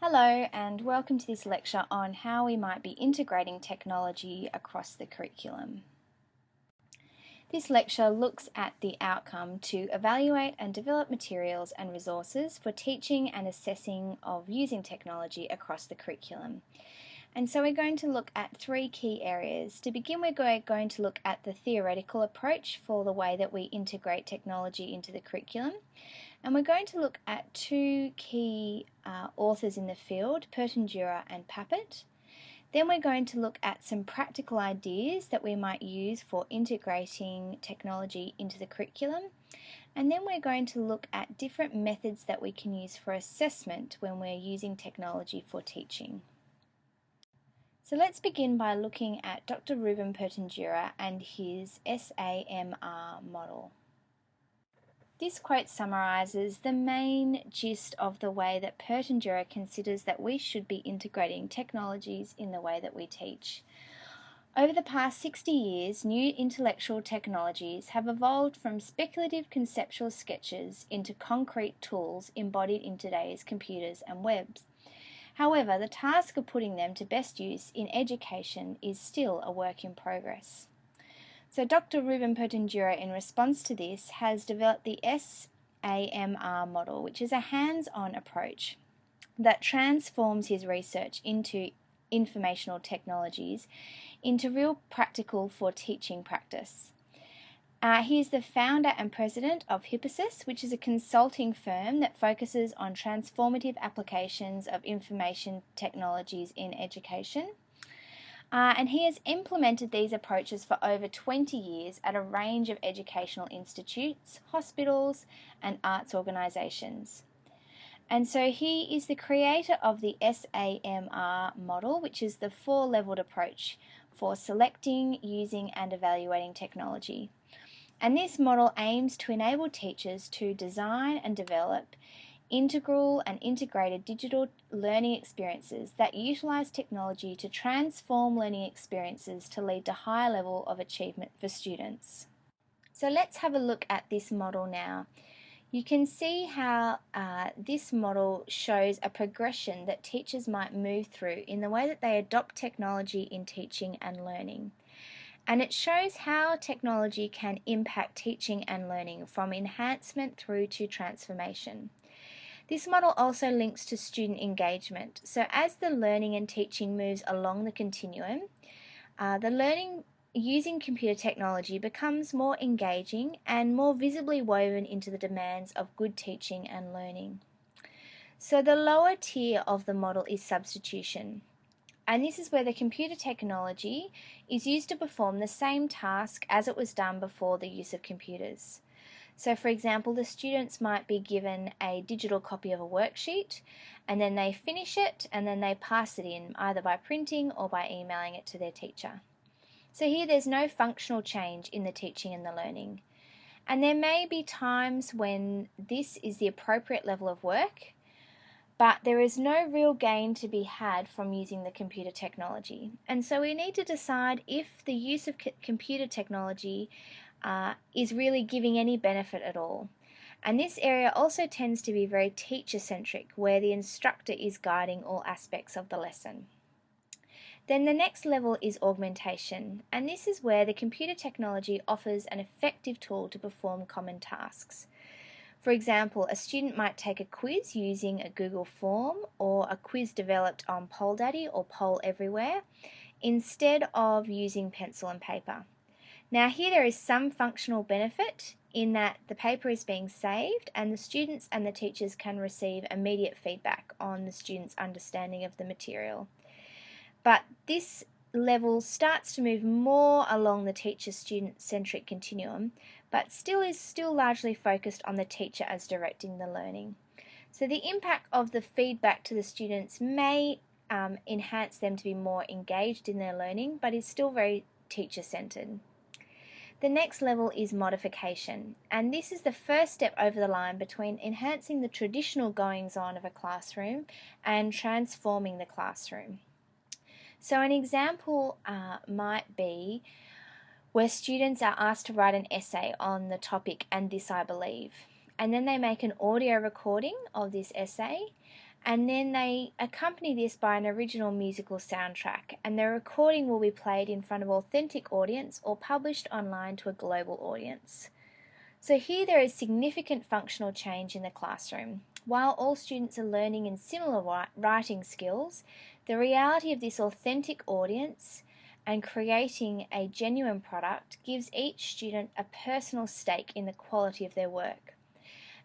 Hello and welcome to this lecture on how we might be integrating technology across the curriculum. This lecture looks at the outcome to evaluate and develop materials and resources for teaching and assessing of using technology across the curriculum. And so we're going to look at three key areas. To begin, we're going to look at the theoretical approach for the way that we integrate technology into the curriculum. And we're going to look at two key authors in the field, Puentedura and Papert. Then we're going to look at some practical ideas that we might use for integrating technology into the curriculum. And then we're going to look at different methods that we can use for assessment when we're using technology for teaching. So let's begin by looking at Dr. Ruben Puentedura and his SAMR model. This quote summarises the main gist of the way that Puentedura considers that we should be integrating technologies in the way that we teach. Over the past 60 years, new intellectual technologies have evolved from speculative conceptual sketches into concrete tools embodied in today's computers and webs. However, the task of putting them to best use in education is still a work in progress. So Dr. Ruben Puentedura, in response to this, has developed the SAMR model, which is a hands-on approach that transforms his research into informational technologies into real practical for teaching practice. He is the founder and president of Hypothesis, which is a consulting firm that focuses on transformative applications of information technologies in education. And he has implemented these approaches for over 20 years at a range of educational institutes, hospitals, and arts organisations. And so he is the creator of the SAMR model, which is the four-levelled approach for selecting, using, and evaluating technology. And this model aims to enable teachers to design and develop integral and integrated digital learning experiences that utilise technology to transform learning experiences to lead to higher level of achievement for students. So let's have a look at this model now. You can see how this model shows a progression that teachers might move through in the way that they adopt technology in teaching and learning. And it shows how technology can impact teaching and learning from enhancement through to transformation. This model also links to student engagement. So as the learning and teaching moves along the continuum, the learning using computer technology becomes more engaging and more visibly woven into the demands of good teaching and learning. So the lower tier of the model is substitution. And this is where the computer technology is used to perform the same task as it was done before the use of computers. So for example, the students might be given a digital copy of a worksheet and then they finish it and then they pass it in either by printing or by emailing it to their teacher. So here there's no functional change in the teaching and the learning. And there may be times when this is the appropriate level of work, but there is no real gain to be had from using the computer technology. And so we need to decide if the use of computer technology is really giving any benefit at all. And this area also tends to be very teacher-centric, where the instructor is guiding all aspects of the lesson. Then the next level is augmentation, and this is where the computer technology offers an effective tool to perform common tasks. For example, a student might take a quiz using a Google form or a quiz developed on PollDaddy or Poll Everywhere instead of using pencil and paper. Now here there is some functional benefit in that the paper is being saved and the students and the teachers can receive immediate feedback on the students' understanding of the material. But this level starts to move more along the teacher-student centric continuum, but is still largely focused on the teacher as directing the learning. So the impact of the feedback to the students may enhance them to be more engaged in their learning, but is still very teacher-centered. The next level is modification, and this is the first step over the line between enhancing the traditional goings-on of a classroom and transforming the classroom. So an example might be where students are asked to write an essay on the topic "And This I Believe," and then they make an audio recording of this essay And then they accompany this by an original musical soundtrack, and the recording will be played in front of an authentic audience or published online to a global audience. So here there is significant functional change in the classroom. While all students are learning in similar writing skills, the reality of this authentic audience and creating a genuine product gives each student a personal stake in the quality of their work.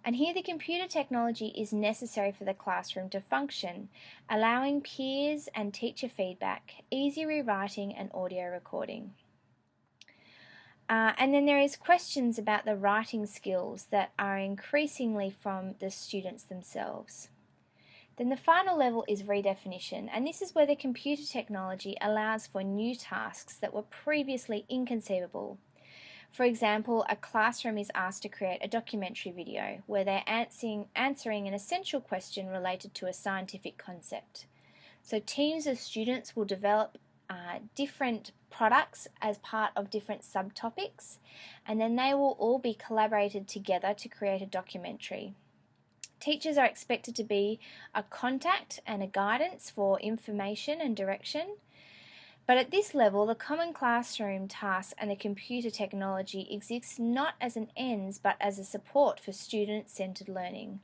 And here the computer technology is necessary for the classroom to function, allowing peers and teacher feedback, easy rewriting and audio recording. And then there is questions about the writing skills that are increasingly from the students themselves. Then the final level is redefinition, and this is where the computer technology allows for new tasks that were previously inconceivable. For example, a classroom is asked to create a documentary video where they're answering an essential question related to a scientific concept. So teams of students will develop different products as part of different subtopics, and then they will all be collaborated together to create a documentary. Teachers are expected to be a contact and a guidance for information and direction. But at this level, the common classroom task and the computer technology exists not as an ends but as a support for student-centered learning.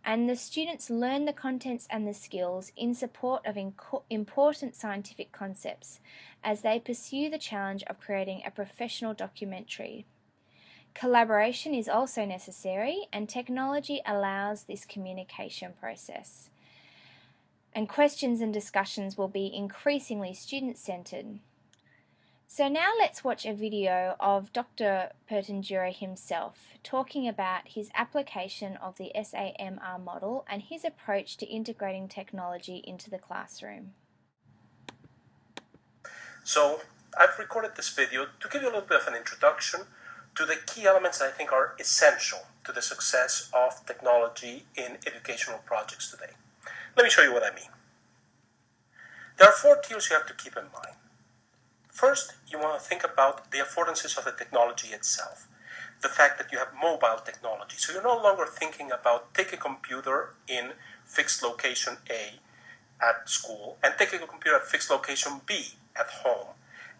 And the students learn the contents and the skills in support of important scientific concepts as they pursue the challenge of creating a professional documentary. Collaboration is also necessary, and technology allows this communication process. And questions and discussions will be increasingly student-centered. So now let's watch a video of Dr. Puentedura himself talking about his application of the SAMR model and his approach to integrating technology into the classroom. So I've recorded this video to give you a little bit of an introduction to the key elements that I think are essential to the success of technology in educational projects today. Let me show you what I mean. There are 4 tiers you have to keep in mind. First, you want to think about the affordances of the technology itself. The fact that you have mobile technology. So you're no longer thinking about take a computer in fixed location A at school and take a computer at fixed location B at home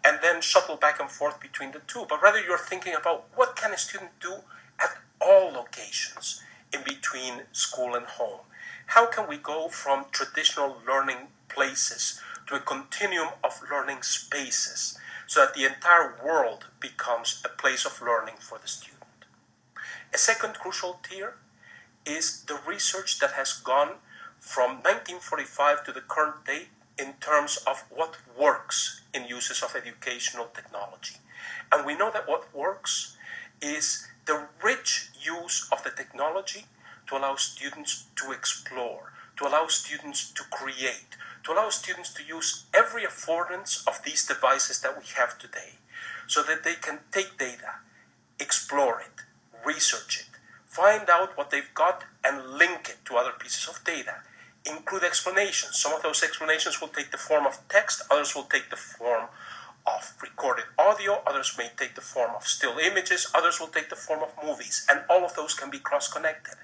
and then shuttle back and forth between the two. But rather you're thinking about what can a student do at all locations in between school and home. How can we go from traditional learning places to a continuum of learning spaces so that the entire world becomes a place of learning for the student? A second crucial tier is the research that has gone from 1945 to the current day in terms of what works in uses of educational technology. And we know that what works is the rich use of the technology to allow students to explore, to allow students to create, to allow students to use every affordance of these devices that we have today so that they can take data, explore it, research it, find out what they've got and link it to other pieces of data, include explanations. Some of those explanations will take the form of text, others will take the form of recorded audio, others may take the form of still images, others will take the form of movies, and all of those can be cross-connected.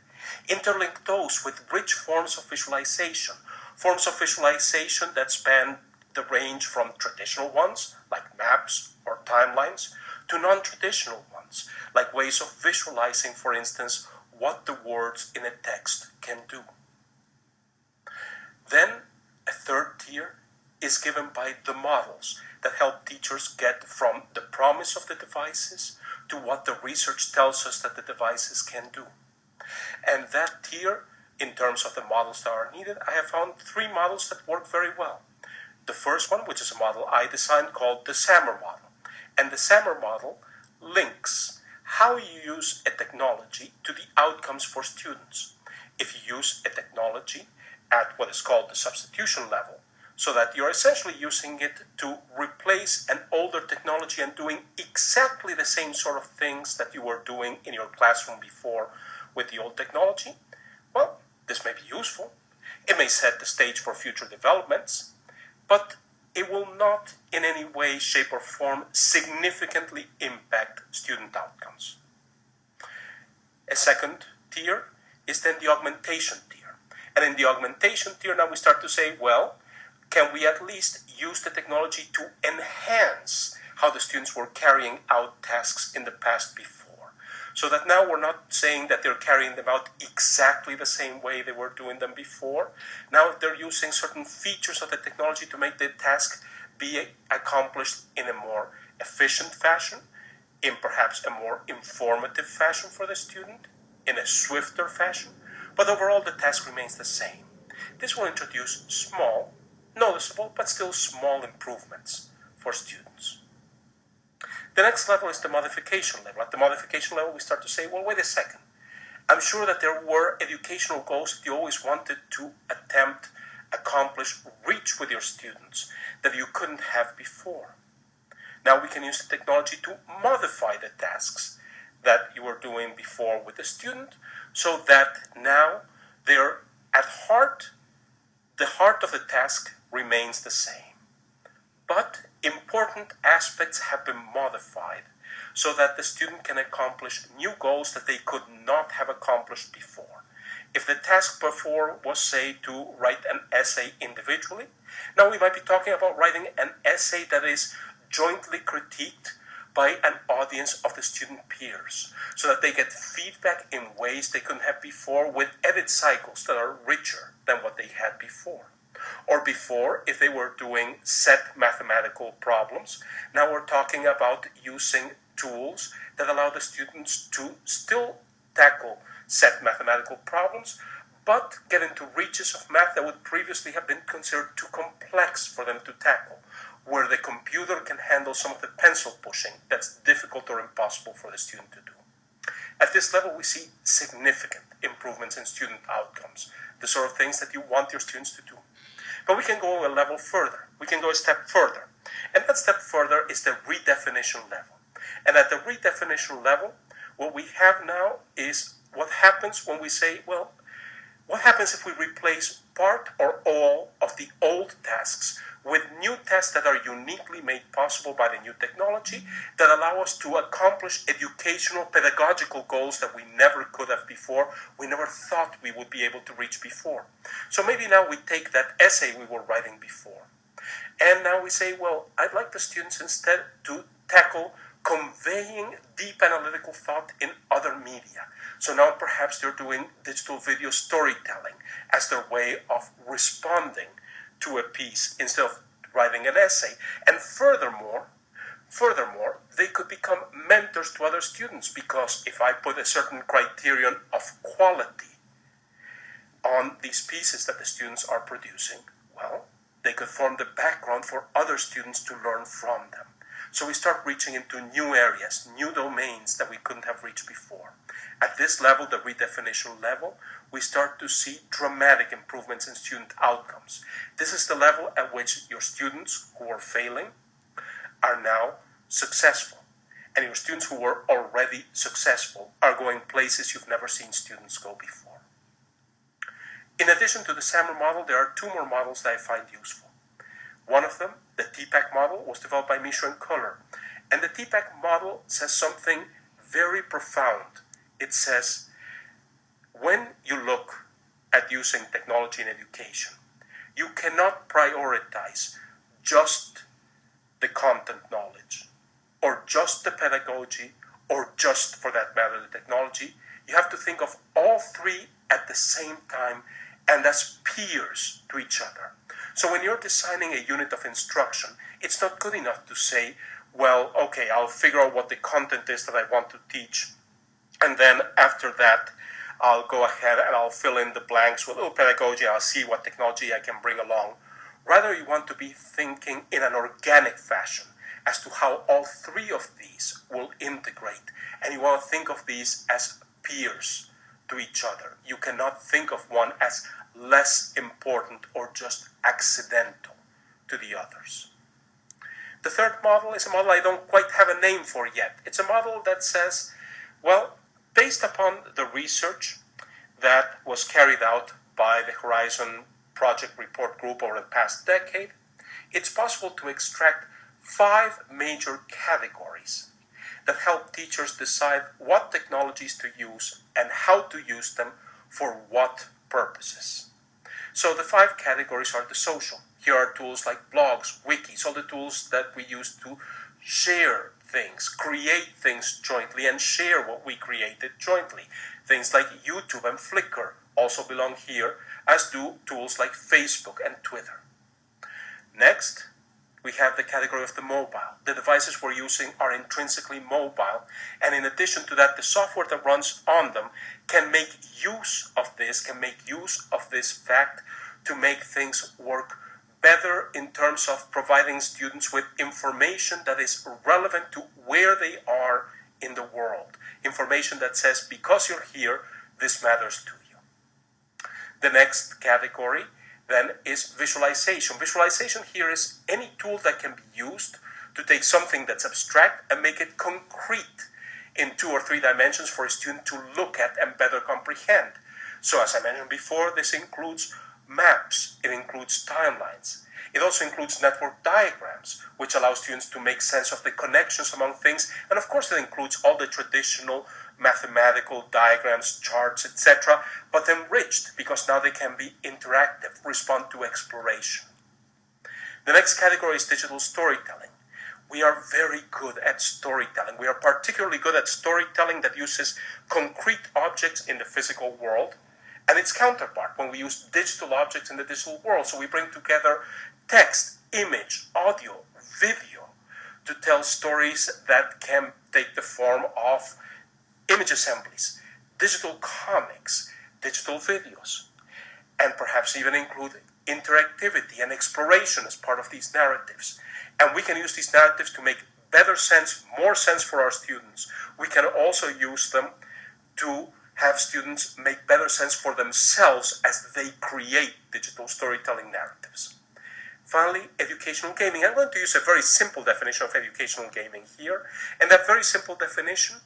Interlink those with rich forms of visualization that span the range from traditional ones, like maps or timelines, to non-traditional ones, like ways of visualizing, for instance, what the words in a text can do. Then, a third tier is given by the models that help teachers get from the promise of the devices to what the research tells us that the devices can do. And that tier, in terms of the models that are needed, I have found 3 models that work very well. The first one, which is a model I designed called the SAMR model. And the SAMR model links how you use a technology to the outcomes for students. If you use a technology at what is called the substitution level, so that you're essentially using it to replace an older technology and doing exactly the same sort of things that you were doing in your classroom before with the old technology, well, this may be useful. It may set the stage for future developments, but it will not in any way, shape, or form significantly impact student outcomes. A second tier is then the augmentation tier. And in the augmentation tier, now we start to say, well, can we at least use the technology to enhance how the students were carrying out tasks in the past before? So that now we're not saying that they're carrying them out exactly the same way they were doing them before. Now they're using certain features of the technology to make the task be accomplished in a more efficient fashion, in perhaps a more informative fashion for the student, in a swifter fashion, but overall the task remains the same. This will introduce small, noticeable, but still small improvements for students. The next level is the modification level. At the modification level, we start to say, well, wait a second. I'm sure that there were educational goals that you always wanted to attempt, accomplish, reach with your students that you couldn't have before. Now we can use the technology to modify the tasks that you were doing before with the student so that now they're at heart, the heart of the task remains the same. But important aspects have been modified so that the student can accomplish new goals that they could not have accomplished before. If the task before was, say, to write an essay individually, now we might be talking about writing an essay that is jointly critiqued by an audience of the student peers, so that they get feedback in ways they couldn't have before with edit cycles that are richer than what they had before. Or before, if they were doing set mathematical problems, now we're talking about using tools that allow the students to still tackle set mathematical problems, but get into reaches of math that would previously have been considered too complex for them to tackle, where the computer can handle some of the pencil pushing that's difficult or impossible for the student to do. At this level, we see significant improvements in student outcomes, the sort of things that you want your students to do. But we can go a level further. We can go a step further. And that step further is the redefinition level. And at the redefinition level, what we have now is what happens when we say, well, what happens if we replace part or all of the old tasks with new tasks that are uniquely made possible by the new technology that allow us to accomplish educational, pedagogical goals that we never could have before, we never thought we would be able to reach before. So maybe now we take that essay we were writing before, and now we say, well, I'd like the students instead to tackle conveying deep analytical thought in other media. So now perhaps they're doing digital video storytelling as their way of responding to a piece instead of writing an essay. And furthermore, they could become mentors to other students, because if I put a certain criterion of quality on these pieces that the students are producing, well, they could form the background for other students to learn from them. So we start reaching into new areas, new domains that we couldn't have reached before. At this level, the redefinition level, we start to see dramatic improvements in student outcomes. This is the level at which your students who are failing are now successful. And your students who were already successful are going places you've never seen students go before. In addition to the SAMR model, there are two more models that I find useful. One of them, the TPAC model, was developed by Misha and Kohler. And the TPAC model says something very profound. It says, when you look at using technology in education, you cannot prioritize just the content knowledge, or just the pedagogy, or just, for that matter, the technology. You have to think of all three at the same time and as peers to each other. So when you're designing a unit of instruction, it's not good enough to say, well, okay, I'll figure out what the content is that I want to teach, and then after that, I'll go ahead and I'll fill in the blanks with a little pedagogy, I'll see what technology I can bring along. Rather, you want to be thinking in an organic fashion as to how all three of these will integrate. And you want to think of these as peers to each other. You cannot think of one as less important or just accidental to the others. The third model is a model I don't quite have a name for yet. It's a model that says, well, based upon the research that was carried out by the Horizon Project Report Group over the past decade, it's possible to extract 5 major categories that help teachers decide what technologies to use and how to use them for what purposes. So the 5 categories are the social. Here are tools like blogs, wikis, all the tools that we use to share things, create things jointly, and share what we created jointly. Things like YouTube and Flickr also belong here, as do tools like Facebook and Twitter. Next, we have the category of the mobile. The devices we're using are intrinsically mobile, and in addition to that, the software that runs on them can make use of this fact to make things work better in terms of providing students with information that is relevant to where they are in the world. Information that says, because you're here, this matters to you. The next category then is visualization. Visualization here is any tool that can be used to take something that's abstract and make it concrete in 2 or 3 dimensions for a student to look at and better comprehend. So as I mentioned before, this includes maps, it includes timelines. It also includes network diagrams, which allow students to make sense of the connections among things. And of course, it includes all the traditional mathematical diagrams, charts, etc., but enriched because now they can be interactive, respond to exploration. The next category is digital storytelling. We are very good at storytelling. We are particularly good at storytelling that uses concrete objects in the physical world and its counterpart when we use digital objects in the digital world. So we bring together text, image, audio, video to tell stories that can take the form of image assemblies, digital comics, digital videos, and perhaps even include interactivity and exploration as part of these narratives. And we can use these narratives to make better sense, more sense for our students. We can also use them to have students make better sense for themselves as they create digital storytelling narratives. Finally, educational gaming. I'm going to use a very simple definition of educational gaming here. And that very simple definition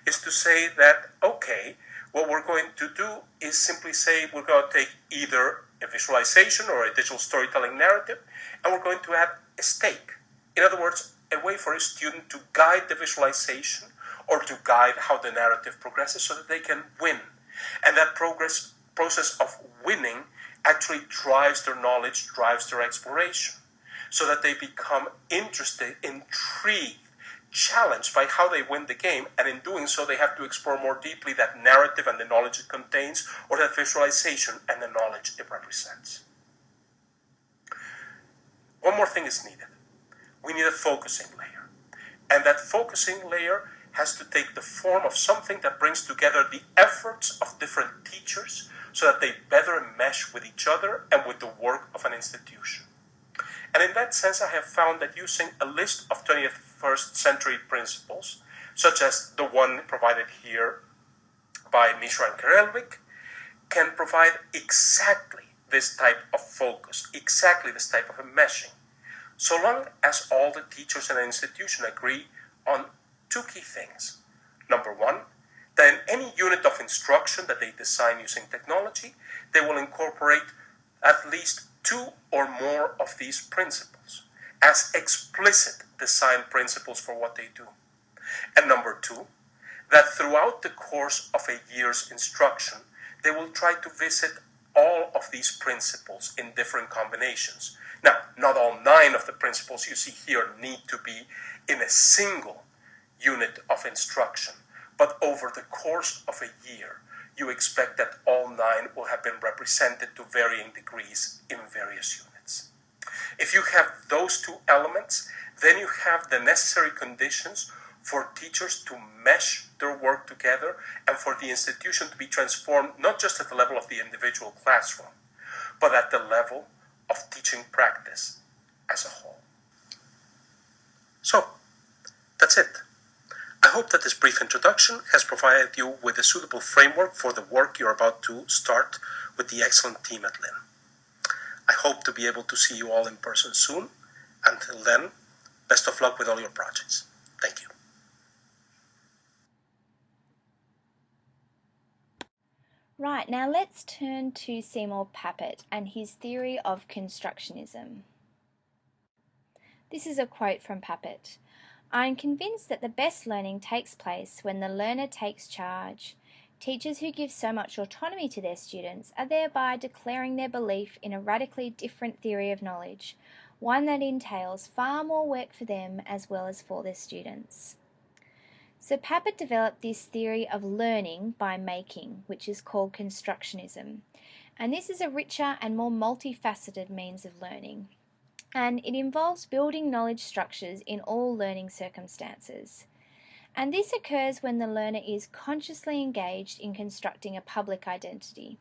is to say that, okay, what we're going to do is simply say we're going to take either a visualization or a digital storytelling narrative, and we're going to add a stake. In other words, a way for a student to guide the visualization or to guide how the narrative progresses so that they can win. And that process of winning actually drives their knowledge, drives their exploration, so that they become interested, intrigued, challenged by how they win the game, and in doing so they have to explore more deeply that narrative and the knowledge it contains, or that visualization and the knowledge it represents. One more thing is needed. We need a focusing layer. And that focusing layer has to take the form of something that brings together the efforts of different teachers so that they better mesh with each other and with the work of an institution. And in that sense, I have found that using a list of 21st century principles, such as the one provided here by Mishra and Karelvik, can provide exactly this type of focus, exactly this type of enmeshing, so long as all the teachers in an institution agree on 2 key things. Number 1, that in any unit of instruction that they design using technology, they will incorporate at least 2 or more of these principles as explicit design principles for what they do. And number 2, that throughout the course of a year's instruction, they will try to visit all of these principles in different combinations. Now, not all 9 of the principles you see here need to be in a single unit of instruction, but over the course of a year, you expect that all 9 will have been represented to varying degrees in various units. If you have those 2 elements, then you have the necessary conditions for teachers to mesh their work together and for the institution to be transformed not just at the level of the individual classroom, but at the level of teaching practice as a whole. So, that's it. I hope that this brief introduction has provided you with a suitable framework for the work you're about to start with the excellent team at Lynn. I hope to be able to see you all in person soon. Until then, best of luck with all your projects. Thank you. Right, now let's turn to Seymour Papert and his theory of constructionism. This is a quote from Papert. "I am convinced that the best learning takes place when the learner takes charge, Teachers who give so much autonomy to their students are thereby declaring their belief in a radically different theory of knowledge, one that entails far more work for them as well as for their students. So Papert developed this theory of learning by making, which is called Constructionism. And this is a richer and more multifaceted means of learning. And it involves building knowledge structures in all learning circumstances. And this occurs when the learner is consciously engaged in constructing a public identity.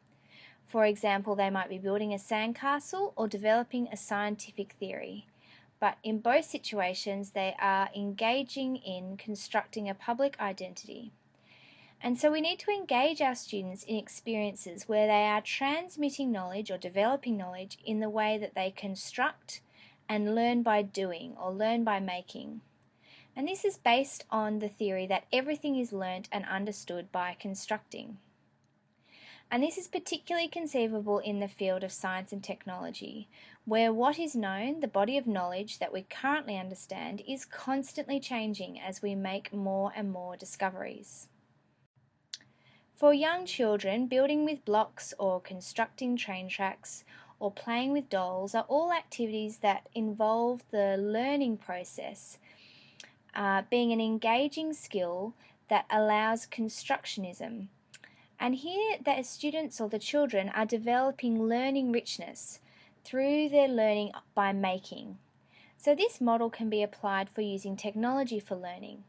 For example, they might be building a sandcastle or developing a scientific theory. But in both situations, they are engaging in constructing a public identity. And so we need to engage our students in experiences where they are transmitting knowledge or developing knowledge in the way that they construct and learn by doing or learn by making. And this is based on the theory that everything is learnt and understood by constructing. And this is particularly conceivable in the field of science and technology, where what is known, the body of knowledge that we currently understand, is constantly changing as we make more and more discoveries. For young children, building with blocks or constructing train tracks or playing with dolls are all activities that involve the learning process, being an engaging skill that allows constructionism. And here the students or the children are developing learning richness through their learning by making. So this model can be applied for using technology for learning.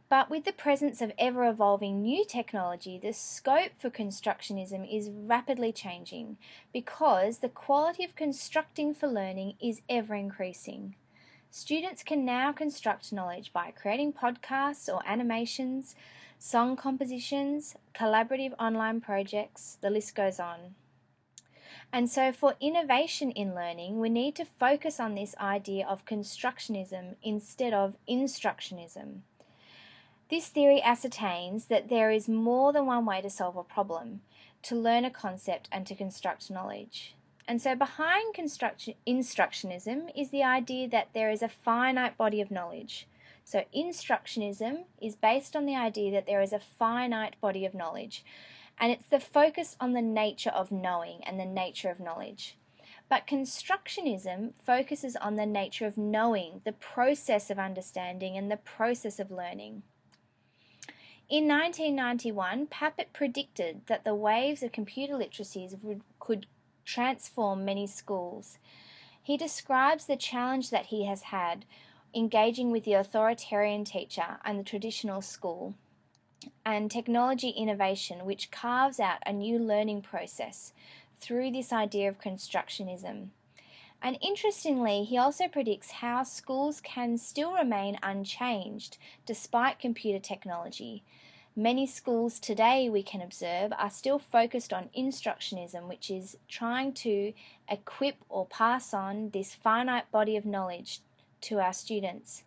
But with the presence of ever-evolving new technology, the scope for constructionism is rapidly changing because the quality of constructing for learning is ever increasing. Students can now construct knowledge by creating podcasts or animations, song compositions, collaborative online projects, the list goes on. And so for innovation in learning, we need to focus on this idea of constructionism instead of instructionism. This theory ascertains that there is more than one way to solve a problem, to learn a concept and to construct knowledge. And so behind instructionism is the idea that there is a finite body of knowledge. So instructionism is based on the idea that there is a finite body of knowledge, and it's the focus on the nature of knowing and the nature of knowledge. But constructionism focuses on the nature of knowing, the process of understanding and the process of learning. In 1991, Papert predicted that the waves of computer literacies could transform many schools. He describes the challenge that he has had engaging with the authoritarian teacher and the traditional school, and technology innovation which carves out a new learning process through this idea of constructionism. And interestingly, he also predicts how schools can still remain unchanged despite computer technology. Many schools today, we can observe, are still focused on instructionism, which is trying to equip or pass on this finite body of knowledge to our students.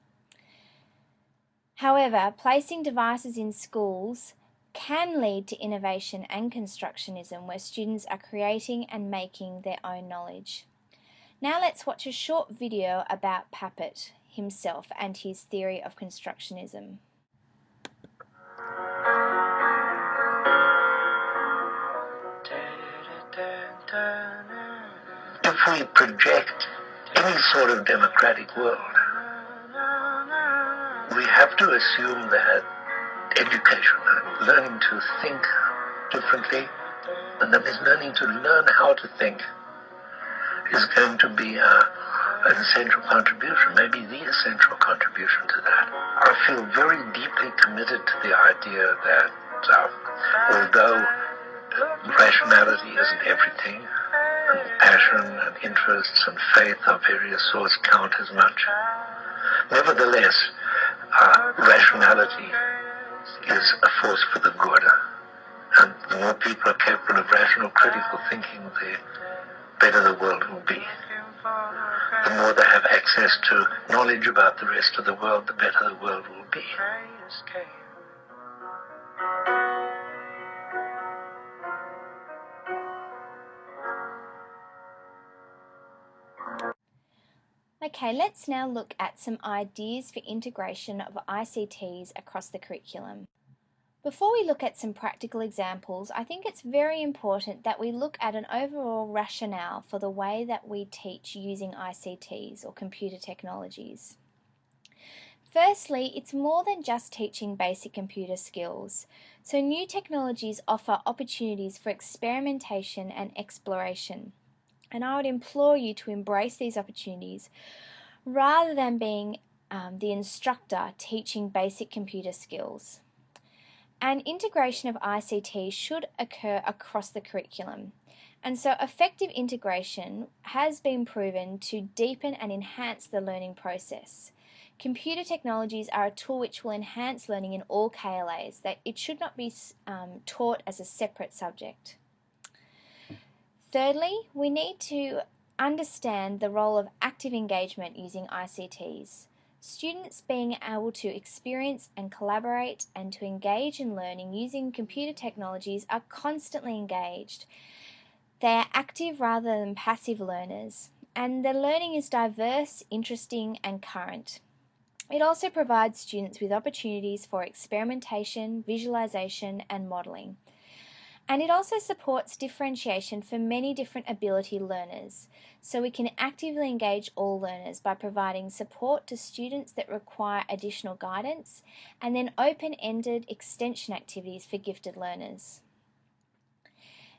However, placing devices in schools can lead to innovation and constructionism, where students are creating and making their own knowledge. Now let's watch a short video about Papert himself and his theory of constructionism. If we project any sort of democratic world, we have to assume that education, learning to think differently, and that is learning to learn how to think, is going to be an essential contribution, maybe the essential contribution to that. I feel very deeply committed to the idea that although rationality isn't everything, and passion and interests and faith of various sorts count as much, nevertheless, rationality is a force for the good. And the more people are capable of rational, critical thinking, the better the world will be. The more they have access to knowledge about the rest of the world, the better the world will be. Okay, let's now look at some ideas for integration of ICTs across the curriculum. Before we look at some practical examples, I think it's very important that we look at an overall rationale for the way that we teach using ICTs or computer technologies. Firstly, it's more than just teaching basic computer skills. So new technologies offer opportunities for experimentation and exploration. And I would implore you to embrace these opportunities rather than being the instructor teaching basic computer skills. And integration of ICT should occur across the curriculum. And so effective integration has been proven to deepen and enhance the learning process. Computer technologies are a tool which will enhance learning in all KLAs, that it should not be taught as a separate subject. Thirdly, we need to understand the role of active engagement using ICTs. Students being able to experience and collaborate and to engage in learning using computer technologies are constantly engaged. They are active rather than passive learners, and their learning is diverse, interesting, and current. It also provides students with opportunities for experimentation, visualization, and modelling. And it also supports differentiation for many different ability learners, so we can actively engage all learners by providing support to students that require additional guidance, and then open-ended extension activities for gifted learners.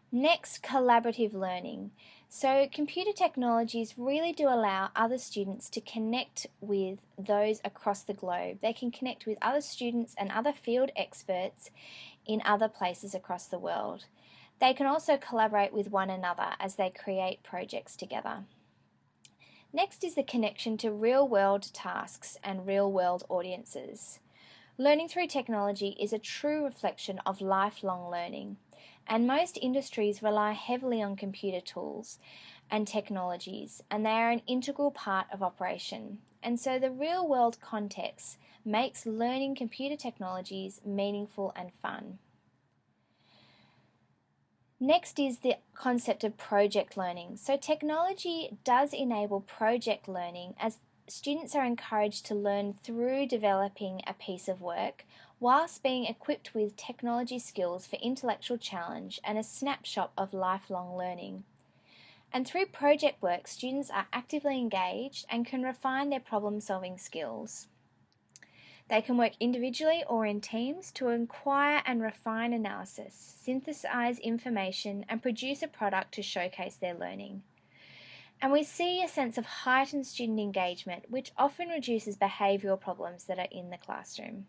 Next, collaborative learning. So computer technologies really do allow other students to connect with those across the globe. They can connect with other students and other field experts in other places across the world. They can also collaborate with one another as they create projects together. Next is the connection to real-world tasks and real-world audiences. Learning through technology is a true reflection of lifelong learning, and most industries rely heavily on computer tools and technologies, and they are an integral part of operation. And so the real-world context makes learning computer technologies meaningful and fun. Next is the concept of project learning. So technology does enable project learning, as students are encouraged to learn through developing a piece of work whilst being equipped with technology skills for intellectual challenge and a snapshot of lifelong learning. And through project work, students are actively engaged and can refine their problem-solving skills. They can work individually or in teams to acquire and refine analysis, synthesize information, and produce a product to showcase their learning. And we see a sense of heightened student engagement, which often reduces behavioural problems that are in the classroom.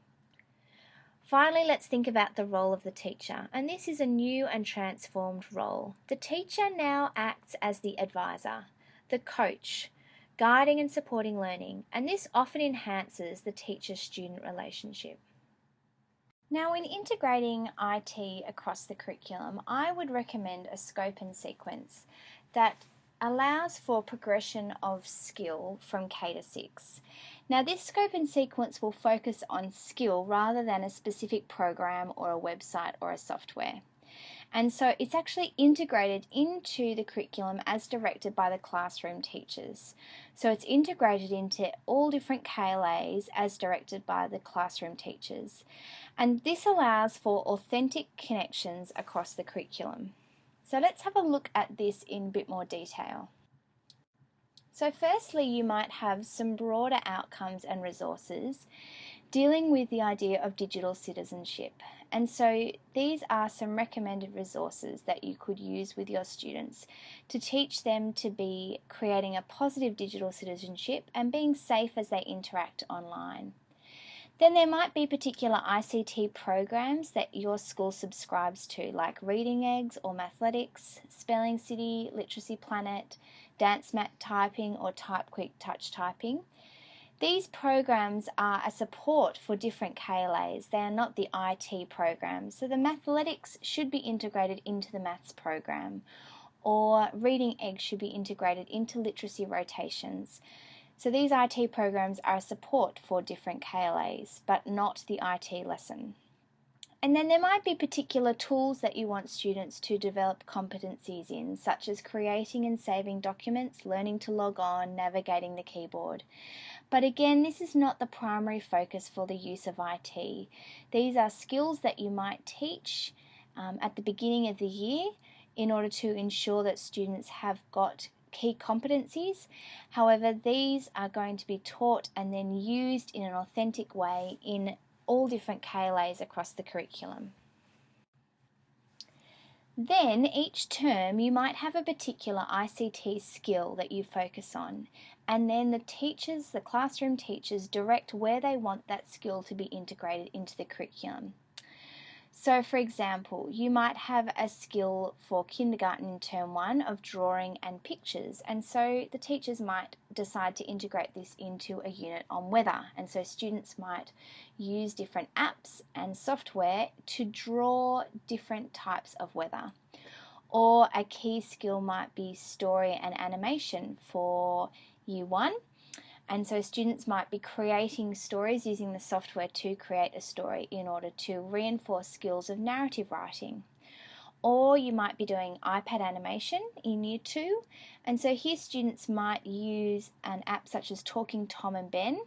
Finally, let's think about the role of the teacher, and this is a new and transformed role. The teacher now acts as the advisor, the coach, guiding and supporting learning, and this often enhances the teacher-student relationship. Now, when integrating IT across the curriculum, I would recommend a scope and sequence that allows for progression of skill from K to 6. Now, this scope and sequence will focus on skill rather than a specific program or a website or a software. And so it's actually integrated into the curriculum as directed by the classroom teachers. So it's integrated into all different KLAs as directed by the classroom teachers. And this allows for authentic connections across the curriculum. So let's have a look at this in a bit more detail. So firstly, you might have some broader outcomes and resources dealing with the idea of digital citizenship. And so these are some recommended resources that you could use with your students to teach them to be creating a positive digital citizenship and being safe as they interact online. Then there might be particular ICT programs that your school subscribes to, like Reading Eggs or Mathletics, Spelling City, Literacy Planet, Dance Mat Typing or Type Quick Touch Typing. These programs are a support for different KLAs. They are not the IT programs. So the Mathletics should be integrated into the Maths program, or Reading Eggs should be integrated into literacy rotations. So these IT programs are a support for different KLAs, but not the IT lesson. And then there might be particular tools that you want students to develop competencies in, such as creating and saving documents, learning to log on, navigating the keyboard. But again, this is not the primary focus for the use of IT. These are skills that you might teach at the beginning of the year in order to ensure that students have got key competencies. However, these are going to be taught and then used in an authentic way in all different KLAs across the curriculum. Then each term you might have a particular ICT skill that you focus on, and then the classroom teachers direct where they want that skill to be integrated into the curriculum. So for example, you might have a skill for kindergarten in term 1 of drawing and pictures, and so the teachers might decide to integrate this into a unit on weather, and so students might use different apps and software to draw different types of weather. Or a key skill might be story and animation for year 1. And so students might be creating stories using the software to create a story in order to reinforce skills of narrative writing. Or you might be doing iPad animation in year 2. And so here students might use an app such as Talking Tom and Ben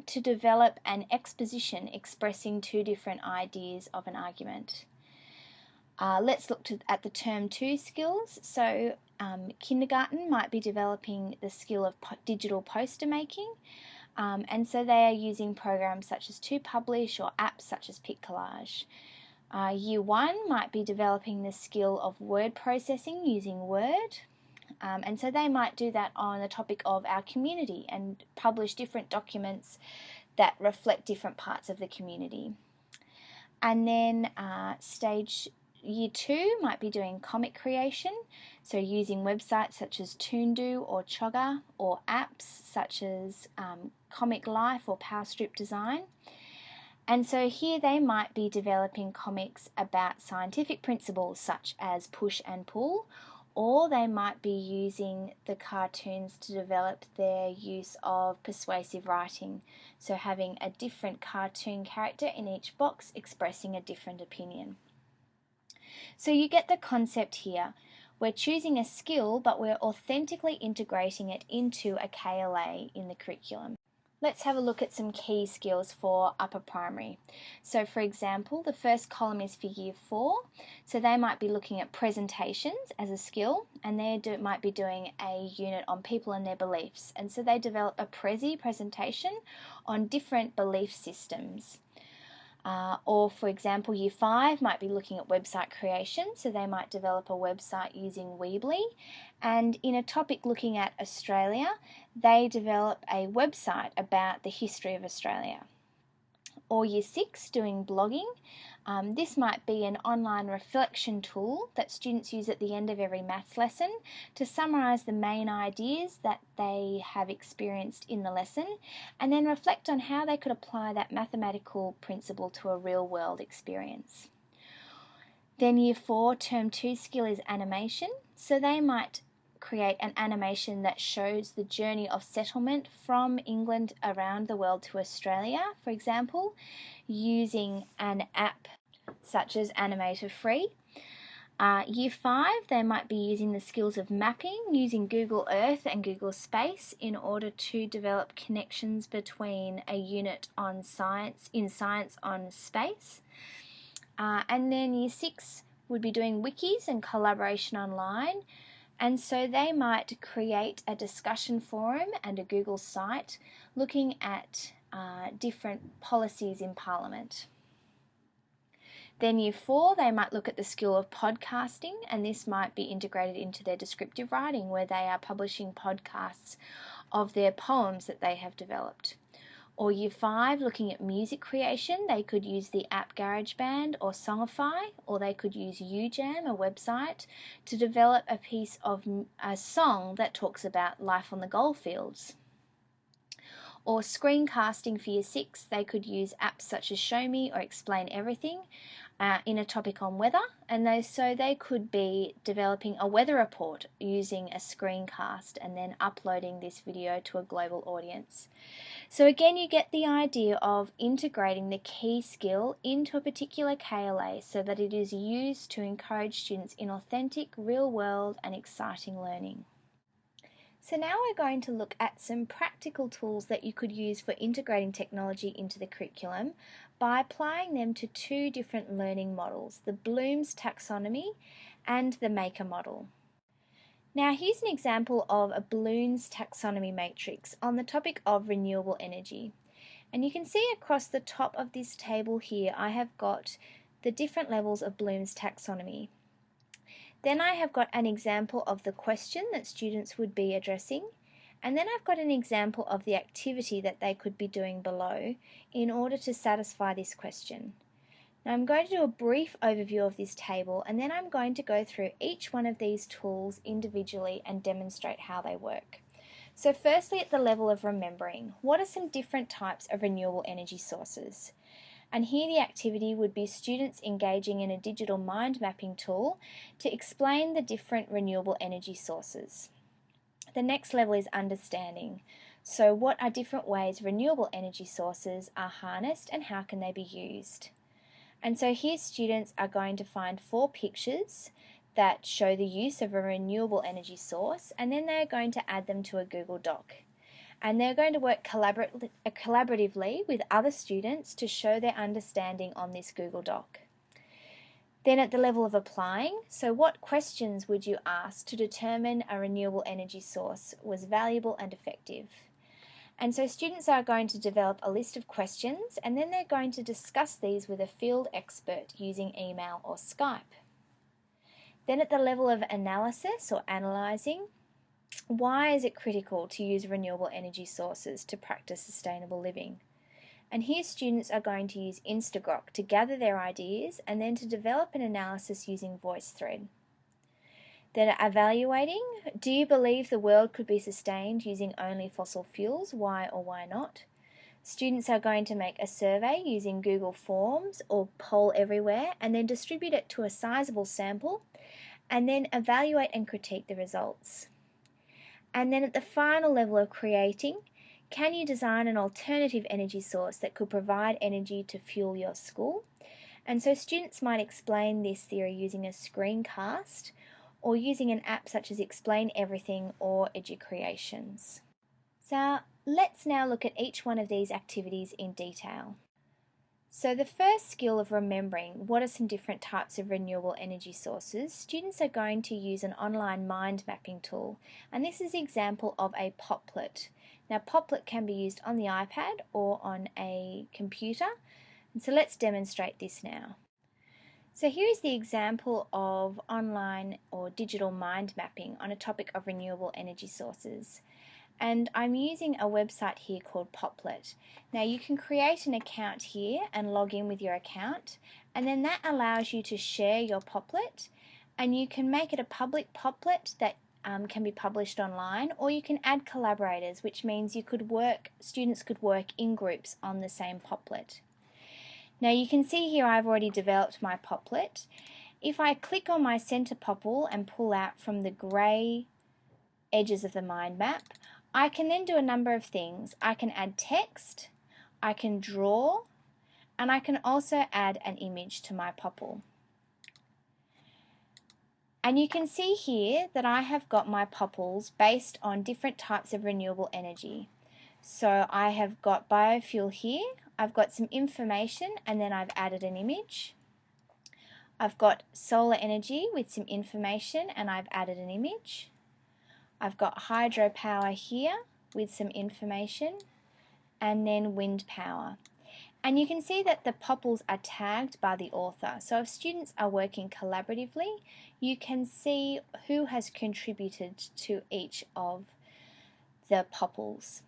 to develop an exposition expressing 2 different ideas of an argument. Let's look at the term 2 skills. So kindergarten might be developing the skill of digital poster making, and so they are using programs such as 2Publish or apps such as PicCollage. Year 1 might be developing the skill of word processing using Word, and so they might do that on the topic of our community and publish different documents that reflect different parts of the community. And then Year 2 might be doing comic creation, so using websites such as Toondoo or Chogga, or apps such as Comic Life or PowerStrip Design. And so here they might be developing comics about scientific principles such as push and pull, or they might be using the cartoons to develop their use of persuasive writing, so having a different cartoon character in each box expressing a different opinion. So you get the concept here. We're choosing a skill, but we're authentically integrating it into a KLA in the curriculum. Let's have a look at some key skills for upper primary. So for example, the first column is for year 4. So they might be looking at presentations as a skill, and they might be doing a unit on people and their beliefs. And so they develop a presentation on different belief systems. Or for example, year 5 might be looking at website creation, so they might develop a website using Weebly, and in a topic looking at Australia, they develop a website about the history of Australia. Or year 6 doing blogging. This might be an online reflection tool that students use at the end of every maths lesson to summarise the main ideas that they have experienced in the lesson, and then reflect on how they could apply that mathematical principle to a real world experience. Then year 4 term 2 skill is animation, so they might create an animation that shows the journey of settlement from England around the world to Australia, for example, using an app such as Animator Free. Year 5, they might be using the skills of mapping using Google Earth and Google Space in order to develop connections between a unit on science on space. And then year 6 would be doing wikis and collaboration online. And so they might create a discussion forum and a Google site looking at different policies in Parliament. Then year 4, they might look at the skill of podcasting, and this might be integrated into their descriptive writing where they are publishing podcasts of their poems that they have developed. Or year 5, looking at music creation, they could use the app GarageBand or Songify, or they could use UJam, a website, to develop a piece of a song that talks about life on the goldfields. Or screencasting for year 6, they could use apps such as Show Me or Explain Everything in a topic on weather, and so they could be developing a weather report using a screencast and then uploading this video to a global audience. So again, you get the idea of integrating the key skill into a particular KLA so that it is used to encourage students in authentic, real-world and exciting learning. So now we're going to look at some practical tools that you could use for integrating technology into the curriculum by applying them to two different learning models, the Bloom's taxonomy and the Maker model. Now here's an example of a Bloom's taxonomy matrix on the topic of renewable energy. And you can see across the top of this table here I have got the different levels of Bloom's taxonomy. Then I have got an example of the question that students would be addressing, and then I've got an example of the activity that they could be doing below in order to satisfy this question. Now I'm going to do a brief overview of this table, and then I'm going to go through each one of these tools individually and demonstrate how they work. So firstly, at the level of remembering, what are some different types of renewable energy sources? And here the activity would be students engaging in a digital mind mapping tool to explain the different renewable energy sources. The next level is understanding. So what are different ways renewable energy sources are harnessed and how can they be used? And so here students are going to find 4 pictures that show the use of a renewable energy source, and then they're going to add them to a Google Doc. And they're going to work collaboratively with other students to show their understanding on this Google Doc. Then at the level of applying, so what questions would you ask to determine a renewable energy source was valuable and effective? And so students are going to develop a list of questions, and then they're going to discuss these with a field expert using email or Skype. Then at the level of analysis or analysing, why is it critical to use renewable energy sources to practice sustainable living? And here students are going to use Instagrok to gather their ideas and then to develop an analysis using VoiceThread. Then evaluating, do you believe the world could be sustained using only fossil fuels? Why or why not? Students are going to make a survey using Google Forms or Poll Everywhere and then distribute it to a sizable sample and then evaluate and critique the results. And then at the final level of creating, can you design an alternative energy source that could provide energy to fuel your school? And so students might explain this theory using a screencast or using an app such as Explain Everything or EduCreations. So let's now look at each one of these activities in detail. So the first skill of remembering what are some different types of renewable energy sources, students are going to use an online mind mapping tool, and this is the example of a Papert. Now Papert can be used on the iPad or on a computer, and so let's demonstrate this now. So here is the example of online or digital mind mapping on a topic of renewable energy sources. And I'm using a website here called Papert. Now you can create an account here and log in with your account, and then that allows you to share your Papert, and you can make it a public Papert that can be published online, or you can add collaborators, which means students could work in groups on the same Papert. Now you can see here I've already developed my Papert. If I click on my center popple and pull out from the grey edges of the mind map, I can then do a number of things. I can add text, I can draw, and I can also add an image to my popple. And you can see here that I have got my popples based on different types of renewable energy. So I have got biofuel here, I've got some information, and then I've added an image. I've got solar energy with some information, and I've added an image. I've got hydropower here with some information, and then wind power. And you can see that the popples are tagged by the author. So if students are working collaboratively, you can see who has contributed to each of the popples.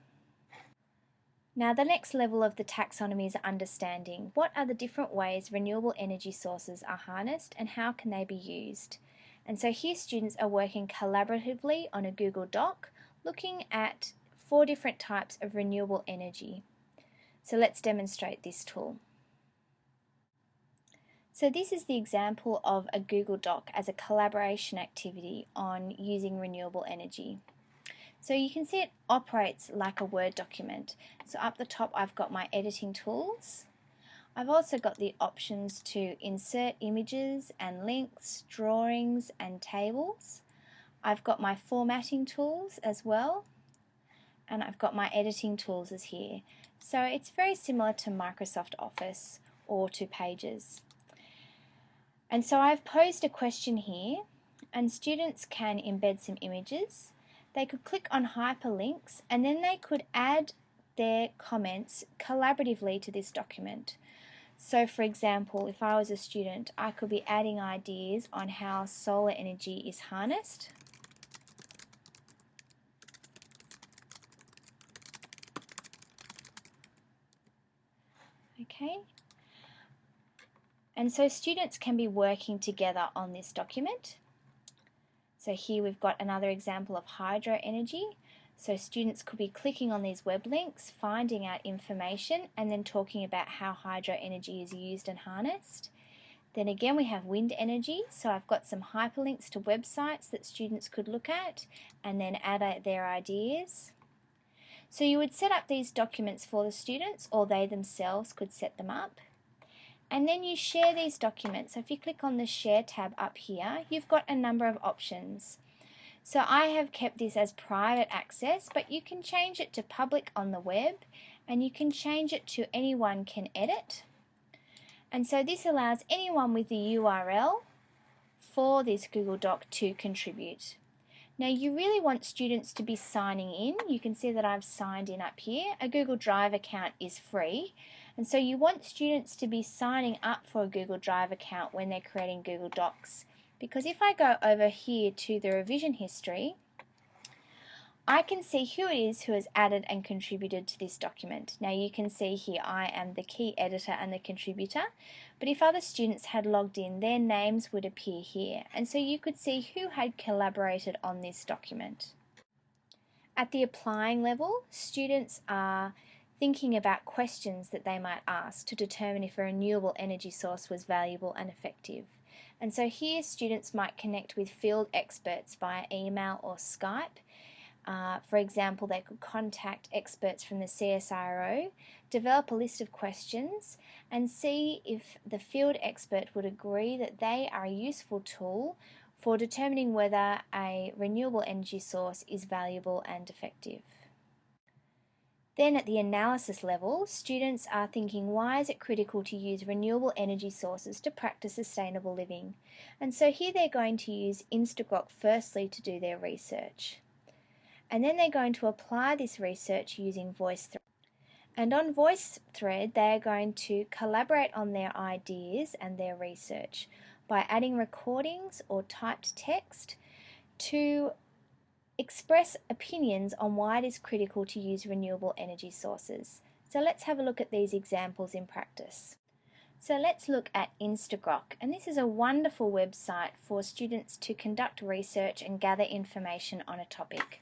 Now the next level of the taxonomy is understanding. What are the different ways renewable energy sources are harnessed and how can they be used? And so here students are working collaboratively on a Google Doc looking at 4 different types of renewable energy. So let's demonstrate this tool. So this is the example of a Google Doc as a collaboration activity on using renewable energy. So you can see it operates like a Word document. So up the top I've got my editing tools. I've also got the options to insert images and links, drawings and tables. I've got my formatting tools as well, and I've got my editing tools as here. So it's very similar to Microsoft Office or to Pages. And so I've posed a question here, and students can embed some images. They could click on hyperlinks, and then they could add their comments collaboratively to this document. So for example, if I was a student, I could be adding ideas on how solar energy is harnessed. Okay. And so students can be working together on this document. So here we've got another example of hydro energy. So students could be clicking on these web links, finding out information, and then talking about how hydro energy is used and harnessed. Then again we have wind energy, so I've got some hyperlinks to websites that students could look at and then add their ideas. So you would set up these documents for the students, or they themselves could set them up. And then you share these documents. So if you click on the Share tab up here, you've got a number of options. So I have kept this as private access, but you can change it to public on the web, and you can change it to anyone can edit. And so this allows anyone with the URL for this Google Doc to contribute. Now you really want students to be signing in. You can see that I've signed in up here. A Google Drive account is free, and so you want students to be signing up for a Google Drive account when they're creating Google Docs. Because if I go over here to the revision history, I can see who it is who has added and contributed to this document. Now you can see here I am the key editor and the contributor, but if other students had logged in, their names would appear here, and so you could see who had collaborated on this document. At the applying level, students are thinking about questions that they might ask to determine if a renewable energy source was valuable and effective. And so here students might connect with field experts via email or Skype. For example, they could contact experts from the CSIRO, develop a list of questions, and see if the field expert would agree that they are a useful tool for determining whether a renewable energy source is valuable and effective. Then at the analysis level, students are thinking, why is it critical to use renewable energy sources to practice sustainable living? And so here they're going to use Instagrok firstly to do their research. And then they're going to apply this research using VoiceThread. And on VoiceThread, they're going to collaborate on their ideas and their research by adding recordings or typed text to express opinions on why it is critical to use renewable energy sources. So let's have a look at these examples in practice. So let's look at Instagrok, and this is a wonderful website for students to conduct research and gather information on a topic.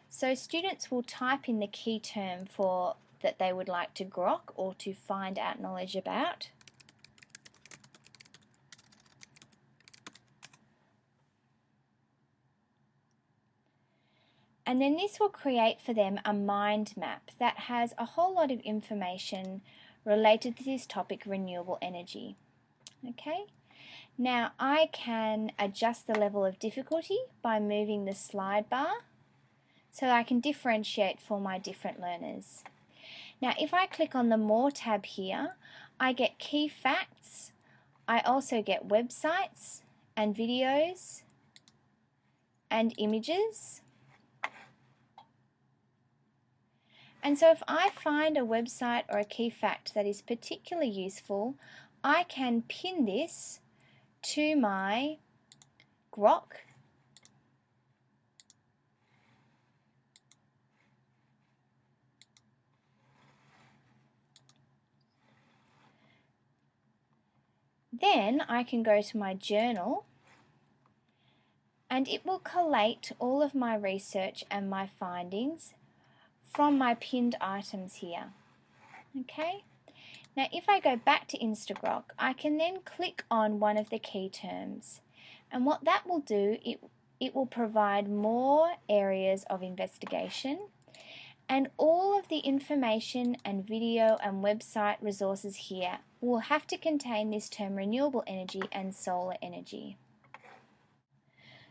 So students will type in the key term for that they would like to grok or to find out knowledge about. And then this will create for them a mind map that has a whole lot of information related to this topic, renewable energy. Okay. Now I can adjust the level of difficulty by moving the slide bar, so I can differentiate for my different learners. Now if I click on the More tab here, I get key facts. I also get websites and videos and images. And so if I find a website or a key fact that is particularly useful, I can pin this to my grok. Then I can go to my journal, and it will collate all of my research and my findings from my pinned items here. Okay. Now if I go back to Instagrok, I can then click on one of the key terms. And what that will do, it will provide more areas of investigation, and all of the information and video and website resources here will have to contain this term renewable energy and solar energy.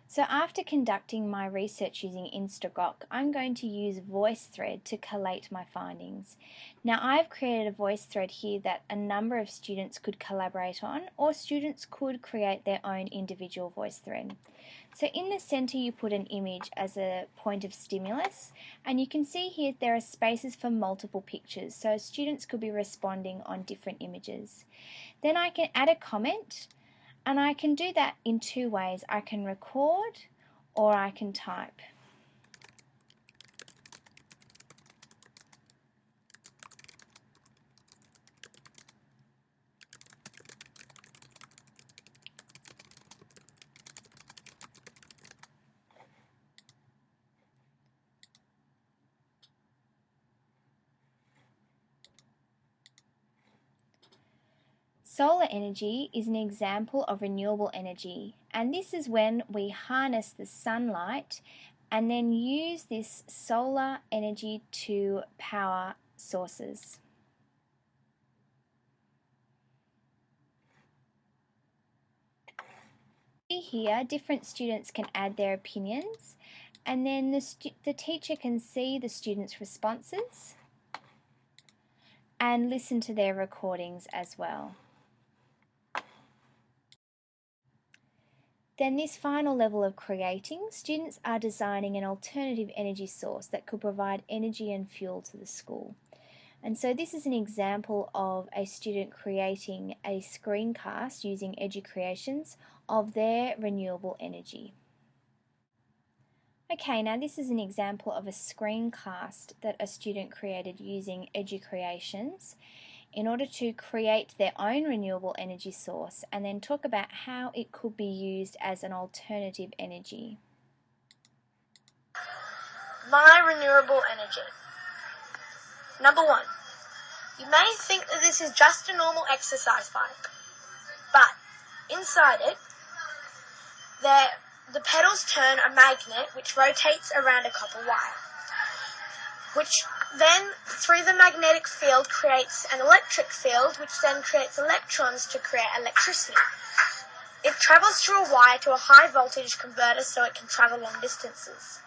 So after conducting my research using Instagrok, I'm going to use VoiceThread to collate my findings. Now I've created a VoiceThread here that a number of students could collaborate on, or students could create their own individual VoiceThread. So in the center you put an image as a point of stimulus, and you can see here there are spaces for multiple pictures, so students could be responding on different images. Then I can add a comment, and I can do that in two ways. I can record or I can type. Solar energy is an example of renewable energy, and this is when we harness the sunlight and then use this solar energy to power sources. Here, different students can add their opinions, and then the teacher can see the students' responses and listen to their recordings as well. Then this final level of creating, students are designing an alternative energy source that could provide energy and fuel to the school. And so this is an example of a student creating a screencast using EduCreations of their renewable energy. Okay, now this is an example of a screencast that a student created using EduCreations in order to create their own renewable energy source and then talk about how it could be used as an alternative energy. My renewable energy. Number 1. You may think that this is just a normal exercise bike, but inside it, the pedals turn a magnet which rotates around a copper wire, which then, through the magnetic field, creates an electric field, which then creates electrons to create electricity. It travels through a wire to a high voltage converter so it can travel long distances.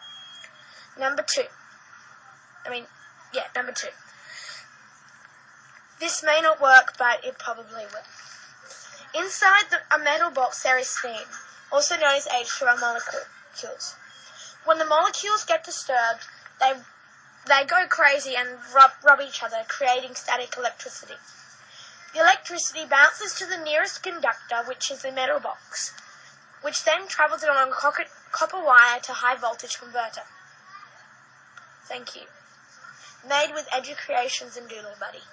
Number 2. This may not work, but it probably will. Inside a metal box there is steam, also known as H2O molecules. When the molecules get disturbed, they go crazy and rub each other, creating static electricity. The electricity bounces to the nearest conductor, which is the metal box, which then travels along a copper wire to high voltage converter. Thank you. Made with EduCreations and DoodleBuddy.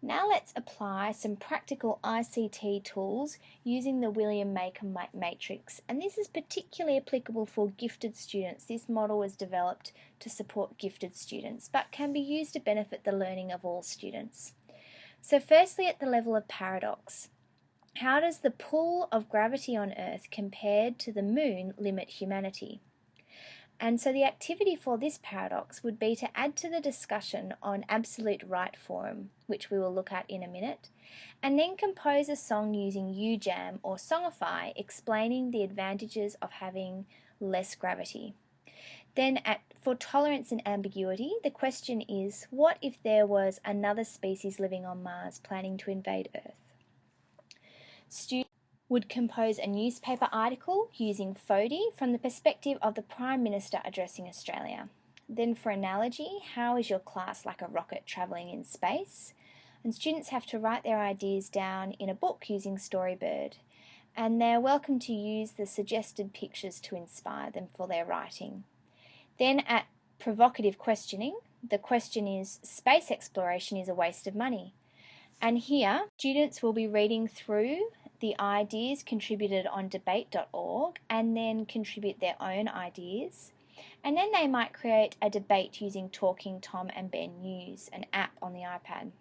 Now let's apply some practical ICT tools using the William Maker matrix, and this is particularly applicable for gifted students. This model was developed to support gifted students but can be used to benefit the learning of all students. So firstly, at the level of paradox, how does the pull of gravity on Earth compared to the moon limit humanity? And so the activity for this paradox would be to add to the discussion on Absolute Right Forum, which we will look at in a minute, and then compose a song using UJam or Songify explaining the advantages of having less gravity. Then for tolerance and ambiguity, the question is, what if there was another species living on Mars planning to invade Earth? Students would compose a newspaper article using FODI from the perspective of the Prime Minister addressing Australia. Then for analogy, how is your class like a rocket travelling in space? And students have to write their ideas down in a book using Storybird. And they're welcome to use the suggested pictures to inspire them for their writing. Then at provocative questioning, the question is, space exploration is a waste of money. And here, students will be reading through the ideas contributed on debate.org and then contribute their own ideas. And then they might create a debate using Talking Tom and Ben News, an app on the iPad.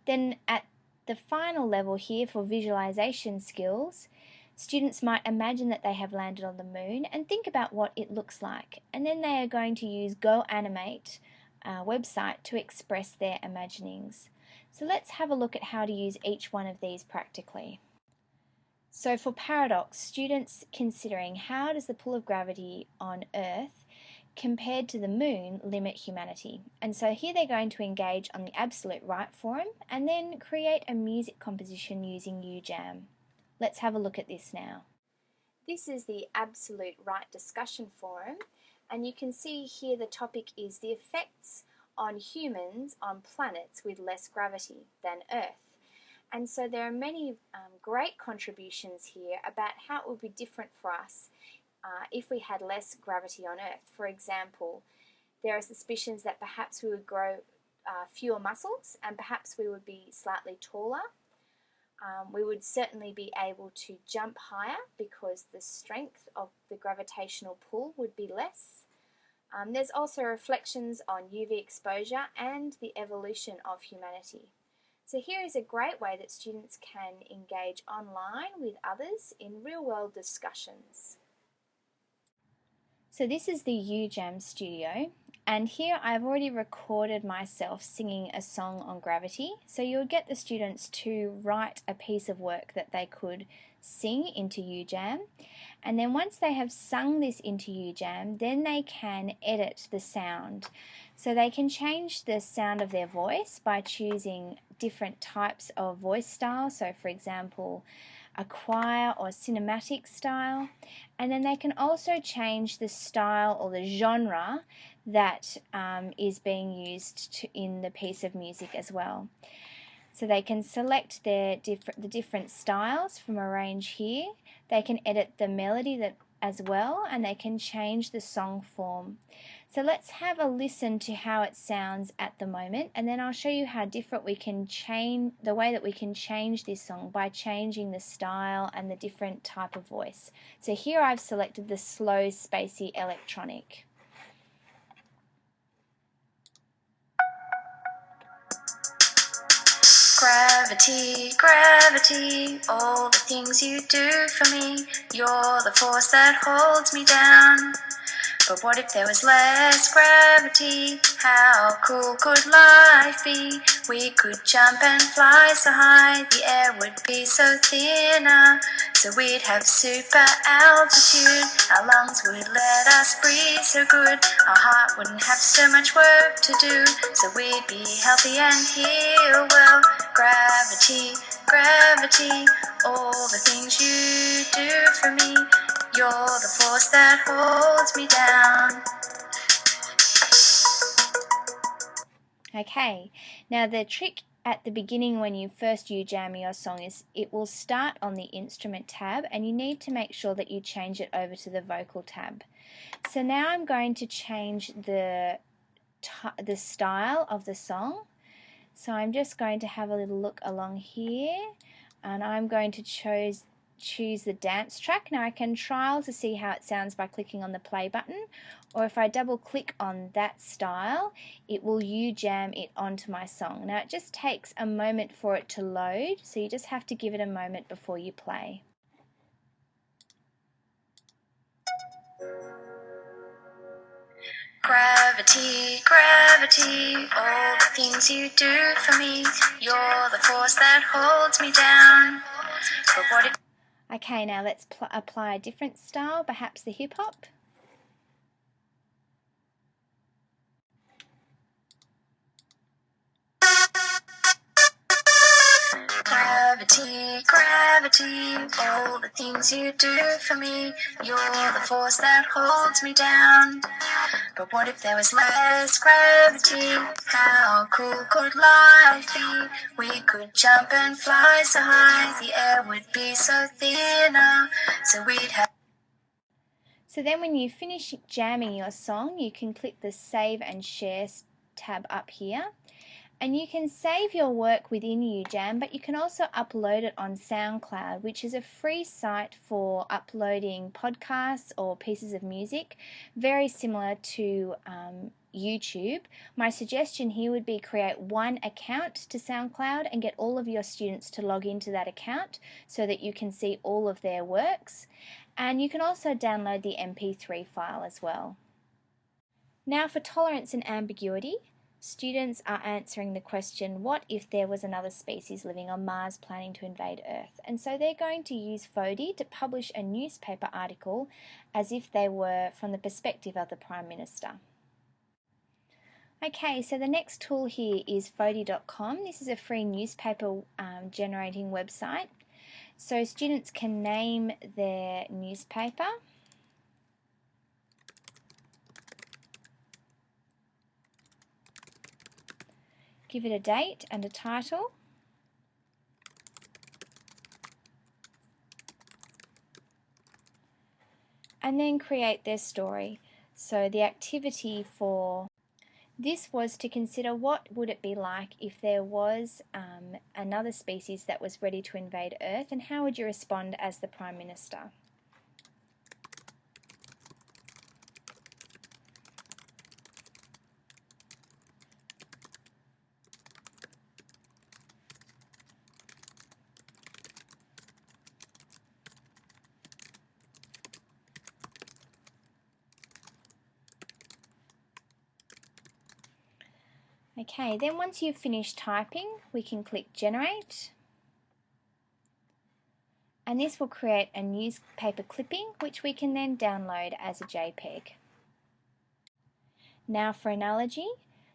Then at the final level here for visualization skills, students might imagine that they have landed on the moon and think about what it looks like. And then they are going to use Go Animate website to express their imaginings. So let's have a look at how to use each one of these practically. So for paradox, students considering how does the pull of gravity on Earth compared to the moon limit humanity. And so here they're going to engage on the absolute right forum and then create a music composition using UJAM. Let's have a look at this now. This is the absolute right discussion forum, and you can see here the topic is the effects on humans on planets with less gravity than Earth. And so there are many great contributions here about how it would be different for us if we had less gravity on Earth. For example, there are suspicions that perhaps we would grow fewer muscles and perhaps we would be slightly taller. We would certainly be able to jump higher because the strength of the gravitational pull would be less. There's also reflections on UV exposure and the evolution of humanity. So here is a great way that students can engage online with others in real-world discussions. So this is the UJAM studio, and here I've already recorded myself singing a song on gravity. So you'll get the students to write a piece of work that they could sing into UJAM, and then once they have sung this into UJAM, then they can edit the sound. So they can change the sound of their voice by choosing different types of voice styles. So for example, a choir or cinematic style, and then they can also change the style or the genre that is being used in the piece of music as well. So they can select the different styles from a range here. They can edit the melody as well, and they can change the song form. So let's have a listen to how it sounds at the moment, and then I'll show you how different we can change, the way that we can change this song by changing the style and the different type of voice. So here I've selected the slow, spacey electronic. Gravity, gravity, all the things you do for me. You're the force that holds me down. But what if there was less gravity? How cool could life be? We could jump and fly so high, the air would be so thinner. So we'd have super altitude, our lungs would let us breathe so good. Our heart wouldn't have so much work to do, so we'd be healthy and heal well. Gravity, gravity, all the things you do for me. You're the force that holds me down. Okay, now the trick at the beginning when you first UJAM your song is it will start on the instrument tab, and you need to make sure that you change it over to the vocal tab. So now I'm going to change the style of the song. So I'm just going to have a little look along here, and I'm going to choose the dance track. Now I can trial to see how it sounds by clicking on the play button, or if I double click on that style, it will UJAM it onto my song. Now it just takes a moment for it to load, so you just have to give it a moment before you play. Gravity, gravity, all the things you do for me. You're the force that holds me down. But what if... Okay, now let's apply a different style, perhaps the hip hop. Gravity, gravity, all the things you do for me. You're the force that holds me down. But what if there was less gravity? How cool could life be? We could jump and fly so high, the air would be so thinner, so we'd have... So then when you finish jamming your song, you can click the Save and Share tab up here. And you can save your work within UJAM, but you can also upload it on SoundCloud, which is a free site for uploading podcasts or pieces of music, very similar to YouTube, my suggestion here would be create one account to SoundCloud and get all of your students to log into that account so that you can see all of their works. And you can also download the MP3 file as well. Now for tolerance and ambiguity, students are answering the question, what if there was another species living on Mars planning to invade Earth? And so they're going to use FODI to publish a newspaper article as if they were from the perspective of the Prime Minister. Okay, so the next tool here is FODI.com. This is a free newspaper generating website. So students can name their newspaper. Give it a date and a title. And then create their story. So the activity for this was to consider what would it be like if there was another species that was ready to invade Earth, and how would you respond as the Prime Minister? Okay, then once you've finished typing, we can click Generate. And this will create a newspaper clipping, which we can then download as a JPEG. Now for analogy.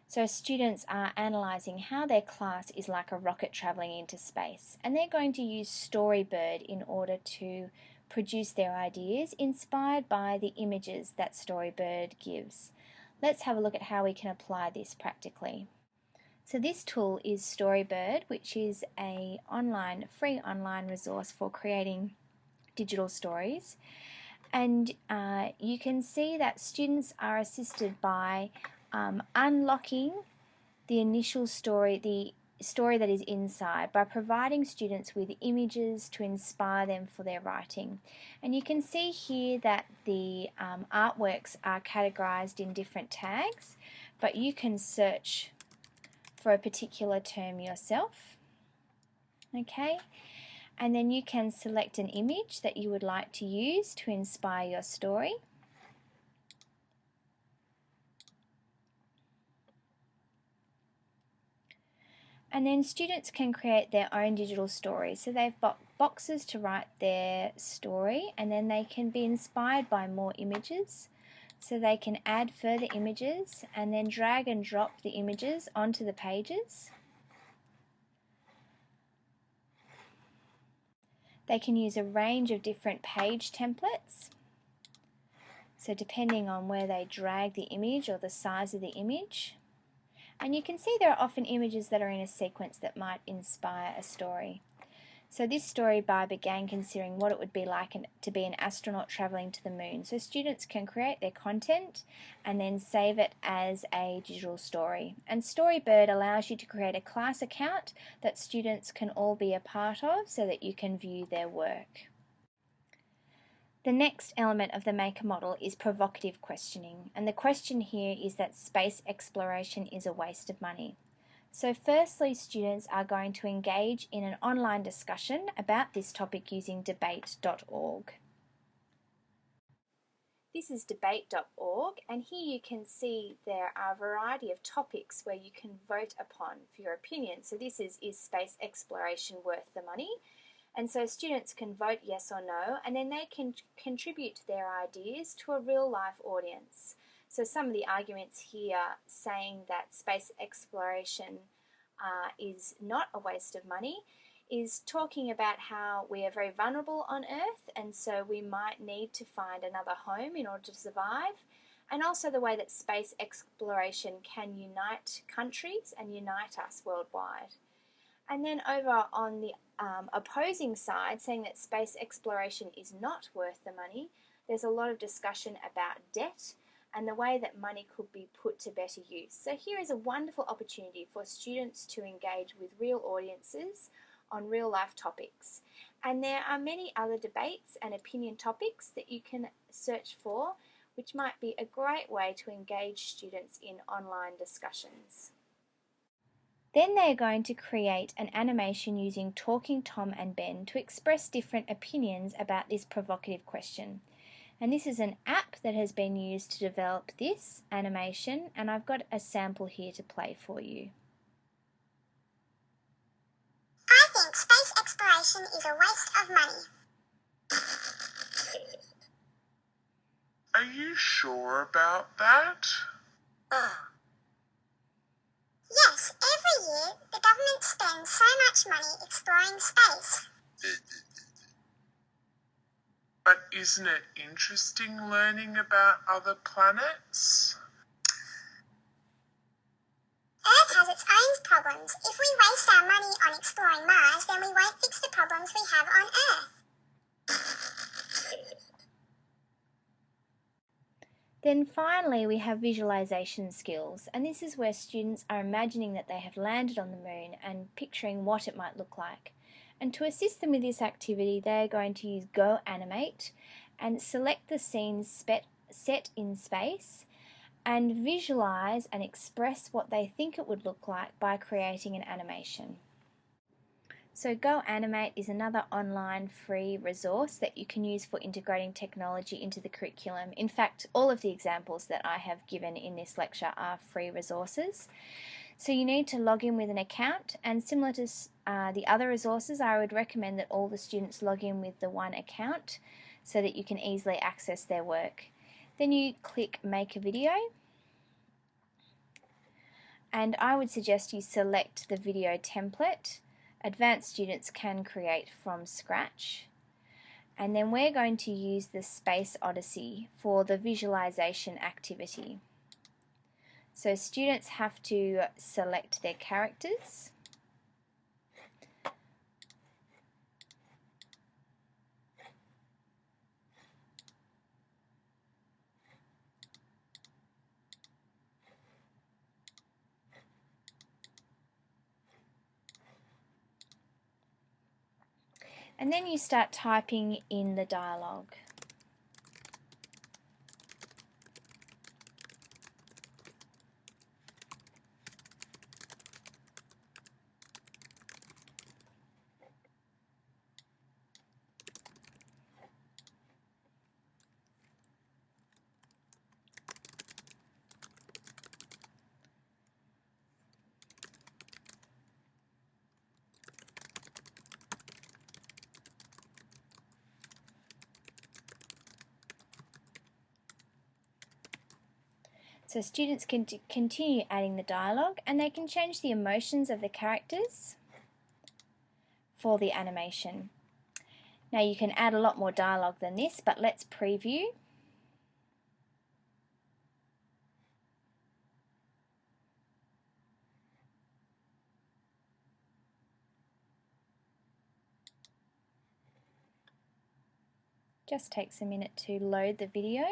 So students are analysing how their class is like a rocket travelling into space, and they're going to use Storybird in order to produce their ideas inspired by the images that Storybird gives. Let's have a look at how we can apply this practically. So this tool is Storybird, which is a free online resource for creating digital stories. And you can see that students are assisted by unlocking the initial story, the story that is inside, by providing students with images to inspire them for their writing. And you can see here that the artworks are categorized in different tags, but you can search for a particular term yourself. Okay, and then you can select an image that you would like to use to inspire your story. And then students can create their own digital stories. So they've got boxes to write their story, and then they can be inspired by more images. So they can add further images and then drag and drop the images onto the pages. They can use a range of different page templates. So depending on where they drag the image or the size of the image. And you can see there are often images that are in a sequence that might inspire a story. So this story began considering what it would be like to be an astronaut travelling to the moon. So students can create their content and then save it as a digital story. And Storybird allows you to create a class account that students can all be a part of so that you can view their work. The next element of the Maker model is provocative questioning. And the question here is that space exploration is a waste of money. So firstly, students are going to engage in an online discussion about this topic using debate.org. This is debate.org, and here you can see there are a variety of topics where you can vote upon for your opinion. So this is space exploration worth the money? And so students can vote yes or no, and then they can contribute their ideas to a real life audience. So some of the arguments here saying that space exploration is not a waste of money is talking about how we are very vulnerable on Earth, and so we might need to find another home in order to survive, and also the way that space exploration can unite countries and unite us worldwide. And then over on the opposing side, saying that space exploration is not worth the money, there's a lot of discussion about debt and the way that money could be put to better use. So here is a wonderful opportunity for students to engage with real audiences on real life topics. And there are many other debates and opinion topics that you can search for which might be a great way to engage students in online discussions. Then they're going to create an animation using Talking Tom and Ben to express different opinions about this provocative question. And this is an app that has been used to develop this animation, and I've got a sample here to play for you. I think space exploration is a waste of money. Are you sure about that? Yes, every year the government spends so much money exploring space. But isn't it interesting learning about other planets? Earth has its own problems. If we waste our money on exploring Mars, then we won't fix the problems we have on Earth. Then finally we have visualization skills, and this is where students are imagining that they have landed on the moon and picturing what it might look like. And to assist them with this activity, they're going to use Go Animate and select the scenes set in space and visualize and express what they think it would look like by creating an animation. So Go Animate is another online free resource that you can use for integrating technology into the curriculum. In fact, all of the examples that I have given in this lecture are free resources. So you need to log in with an account, and similar to the other resources, I would recommend that all the students log in with the one account so that you can easily access their work. Then you click Make a Video, and I would suggest you select the video template. Advanced students can create from scratch. And then we're going to use the Space Odyssey for the visualization activity. So students have to select their characters. And then you start typing in the dialogue. So students can continue adding the dialogue, and they can change the emotions of the characters for the animation. Now you can add a lot more dialogue than this, but let's preview. Just takes a minute to load the video.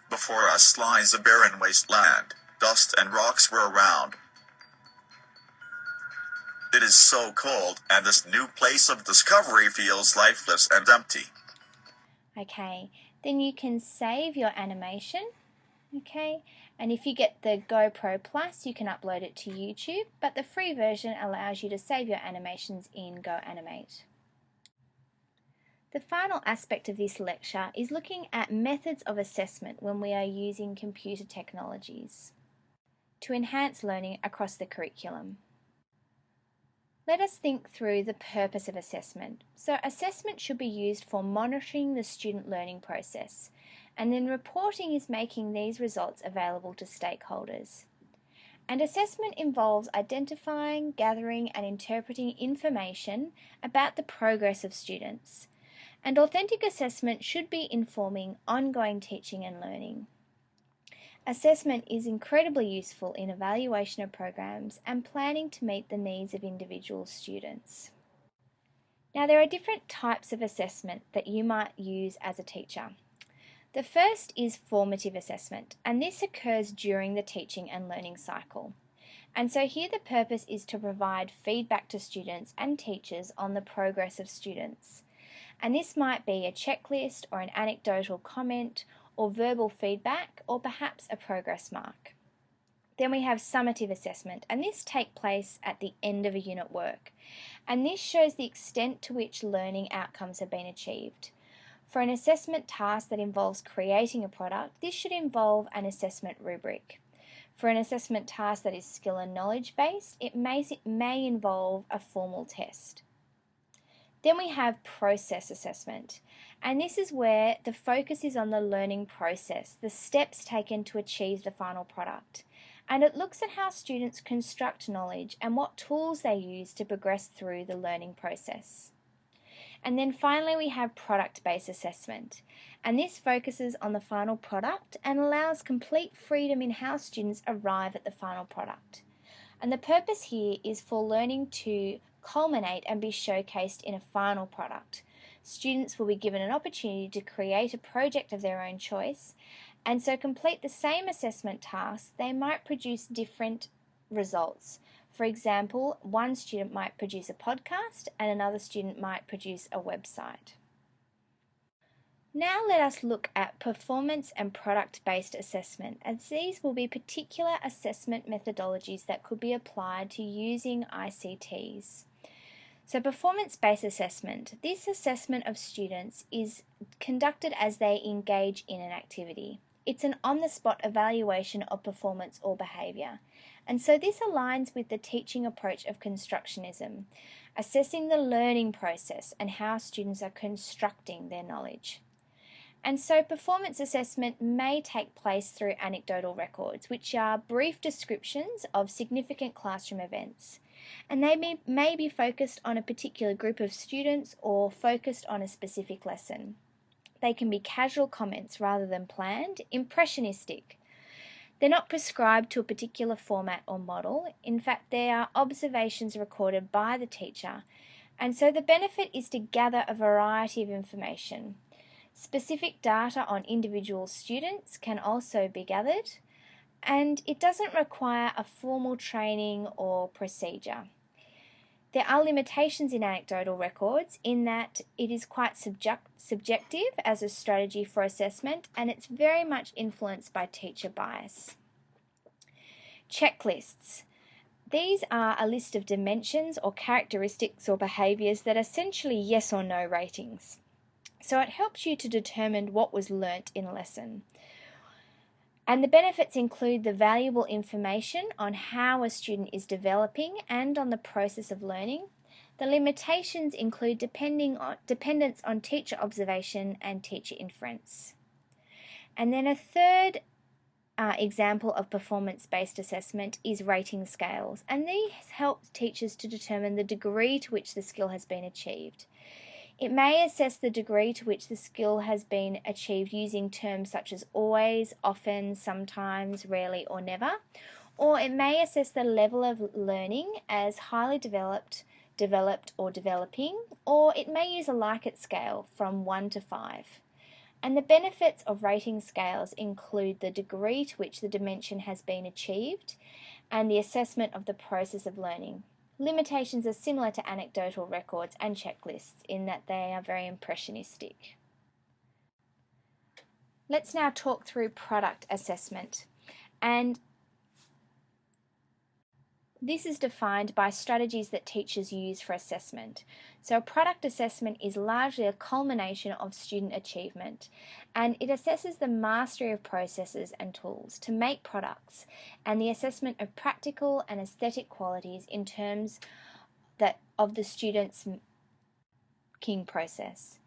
Before us lies a barren wasteland. Dust and rocks were around. It is so cold, and this new place of discovery feels lifeless and empty. Okay, then you can save your animation. Okay, and if you get the GoPro Plus, you can upload it to YouTube, but the free version allows you to save your animations in Go Animate. The final aspect of this lecture is looking at methods of assessment when we are using computer technologies to enhance learning across the curriculum. Let us think through the purpose of assessment. So assessment should be used for monitoring the student learning process, and then reporting is making these results available to stakeholders. And assessment involves identifying, gathering, and interpreting information about the progress of students. And authentic assessment should be informing ongoing teaching and learning. Assessment is incredibly useful in evaluation of programs and planning to meet the needs of individual students. Now, there are different types of assessment that you might use as a teacher. The first is formative assessment, and this occurs during the teaching and learning cycle. And so here the purpose is to provide feedback to students and teachers on the progress of students. And this might be a checklist or an anecdotal comment or verbal feedback or perhaps a progress mark. Then we have summative assessment, and this takes place at the end of a unit work. And this shows the extent to which learning outcomes have been achieved. For an assessment task that involves creating a product, this should involve an assessment rubric. For an assessment task that is skill and knowledge based, it may involve a formal test. Then we have process assessment, and this is where the focus is on the learning process, the steps taken to achieve the final product. And it looks at how students construct knowledge and what tools they use to progress through the learning process. And then finally we have product-based assessment, and this focuses on the final product and allows complete freedom in how students arrive at the final product. And the purpose here is for learning to culminate and be showcased in a final product. Students will be given an opportunity to create a project of their own choice, and so complete the same assessment tasks, they might produce different results. For example, one student might produce a podcast and another student might produce a website. Now let us look at performance and product-based assessment, as these will be particular assessment methodologies that could be applied to using ICTs. So performance-based assessment. This assessment of students is conducted as they engage in an activity. It's an on-the-spot evaluation of performance or behaviour. And so this aligns with the teaching approach of Constructionism, assessing the learning process and how students are constructing their knowledge. And so performance assessment may take place through anecdotal records, which are brief descriptions of significant classroom events. And they may be focused on a particular group of students or focused on a specific lesson. They can be casual comments rather than planned, impressionistic. They're not prescribed to a particular format or model. In fact, they are observations recorded by the teacher. And so the benefit is to gather a variety of information. Specific data on individual students can also be gathered, and it doesn't require a formal training or procedure. There are limitations in anecdotal records in that it is quite subjective as a strategy for assessment, and it's very much influenced by teacher bias. Checklists. These are a list of dimensions or characteristics or behaviours that are essentially yes or no ratings. So it helps you to determine what was learnt in a lesson. And the benefits include the valuable information on how a student is developing and on the process of learning. The limitations include dependence on teacher observation and teacher inference. And then a third example of performance-based assessment is rating scales, and these help teachers to determine the degree to which the skill has been achieved. It may assess the degree to which the skill has been achieved using terms such as always, often, sometimes, rarely, or never. Or it may assess the level of learning as highly developed, or developing, or it may use a Likert scale from 1 to 5. And the benefits of rating scales include the degree to which the dimension has been achieved and the assessment of the process of learning. Limitations are similar to anecdotal records and checklists in that they are very impressionistic. Let's now talk through product assessment, and this is defined by strategies that teachers use for assessment. So a product assessment is largely a culmination of student achievement, and it assesses the mastery of processes and tools to make products and the assessment of practical and aesthetic qualities in terms of the student's making process.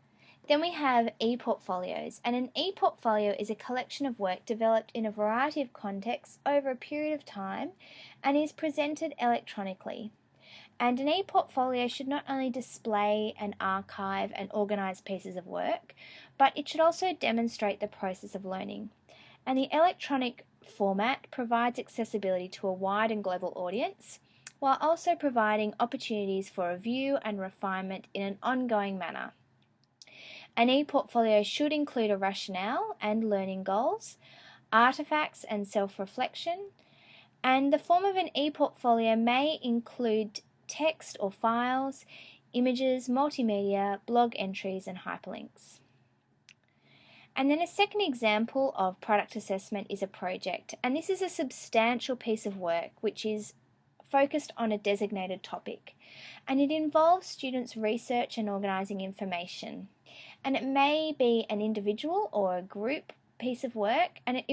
Then we have e-portfolios, and an e-portfolio is a collection of work developed in a variety of contexts over a period of time and is presented electronically. And an e-portfolio should not only display and archive and organise pieces of work, but it should also demonstrate the process of learning. And the electronic format provides accessibility to a wide and global audience, while also providing opportunities for review and refinement in an ongoing manner. An e-portfolio should include a rationale and learning goals, artifacts and self-reflection, and the form of an e-portfolio may include text or files, images, multimedia, blog entries, and hyperlinks. And then a second example of product assessment is a project, and this is a substantial piece of work which is focused on a designated topic, and it involves students' research and organising information. And it may be an individual or a group piece of work, and it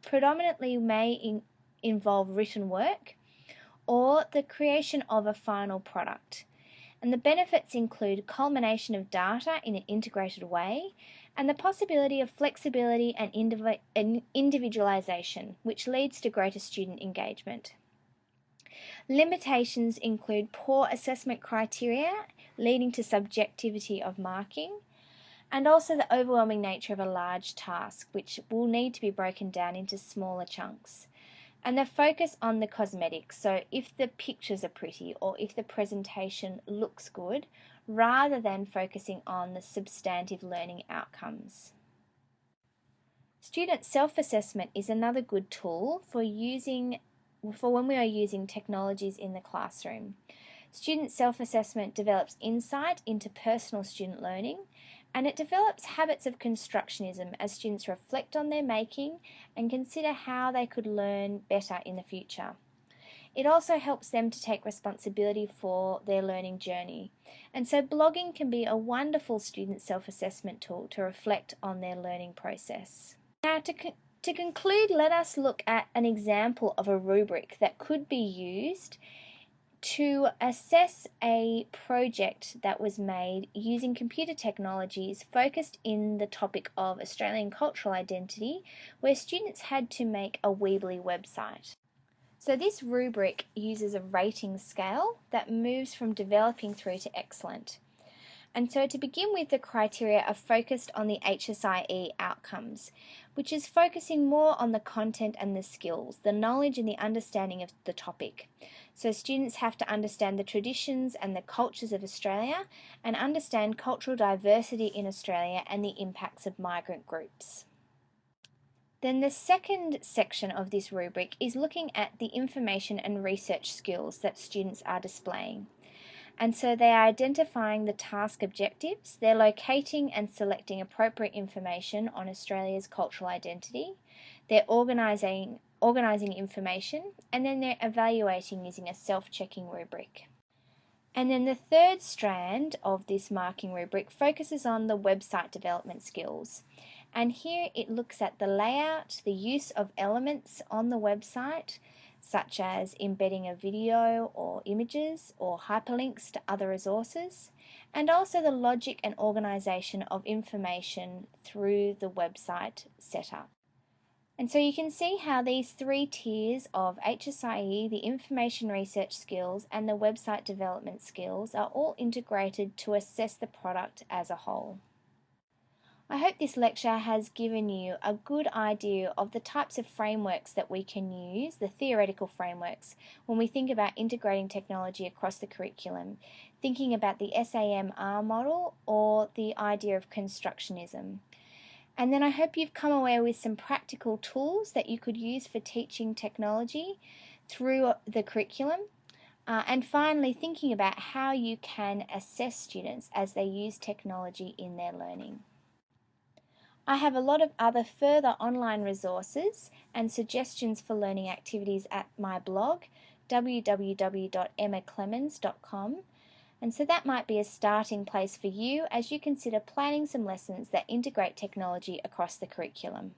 predominantly may involve written work or the creation of a final product. And the benefits include culmination of data in an integrated way and the possibility of flexibility and individualization, which leads to greater student engagement. Limitations include poor assessment criteria, leading to subjectivity of marking, and also the overwhelming nature of a large task, which will need to be broken down into smaller chunks. And the focus on the cosmetics, so if the pictures are pretty or if the presentation looks good, rather than focusing on the substantive learning outcomes. Student self-assessment is another good tool for when we are using technologies in the classroom. Student self-assessment develops insight into personal student learning, and it develops habits of constructionism as students reflect on their making and consider how they could learn better in the future. It also helps them to take responsibility for their learning journey, and so blogging can be a wonderful student self-assessment tool to reflect on their learning process. Now, to conclude, let us look at an example of a rubric that could be used to assess a project that was made using computer technologies focused in the topic of Australian cultural identity, where students had to make a Weebly website. So this rubric uses a rating scale that moves from developing through to excellent. And so to begin with, the criteria are focused on the HSIE outcomes, which is focusing more on the content and the skills, the knowledge and the understanding of the topic. So students have to understand the traditions and the cultures of Australia and understand cultural diversity in Australia and the impacts of migrant groups. Then the second section of this rubric is looking at the information and research skills that students are displaying. And so they are identifying the task objectives, they're locating and selecting appropriate information on Australia's cultural identity, they're organising information, and then they're evaluating using a self-checking rubric. And then the third strand of this marking rubric focuses on the website development skills. And here it looks at the layout, the use of elements on the website, such as embedding a video or images or hyperlinks to other resources, and also the logic and organisation of information through the website setup. And so you can see how these three tiers of HSIE, the information research skills, and the website development skills are all integrated to assess the product as a whole. I hope this lecture has given you a good idea of the types of frameworks that we can use, the theoretical frameworks, when we think about integrating technology across the curriculum, thinking about the SAMR model or the idea of constructionism. And then I hope you've come away with some practical tools that you could use for teaching technology through the curriculum. And finally, thinking about how you can assess students as they use technology in their learning. I have a lot of other further online resources and suggestions for learning activities at my blog, www.emmaclemens.com, and so that might be a starting place for you as you consider planning some lessons that integrate technology across the curriculum.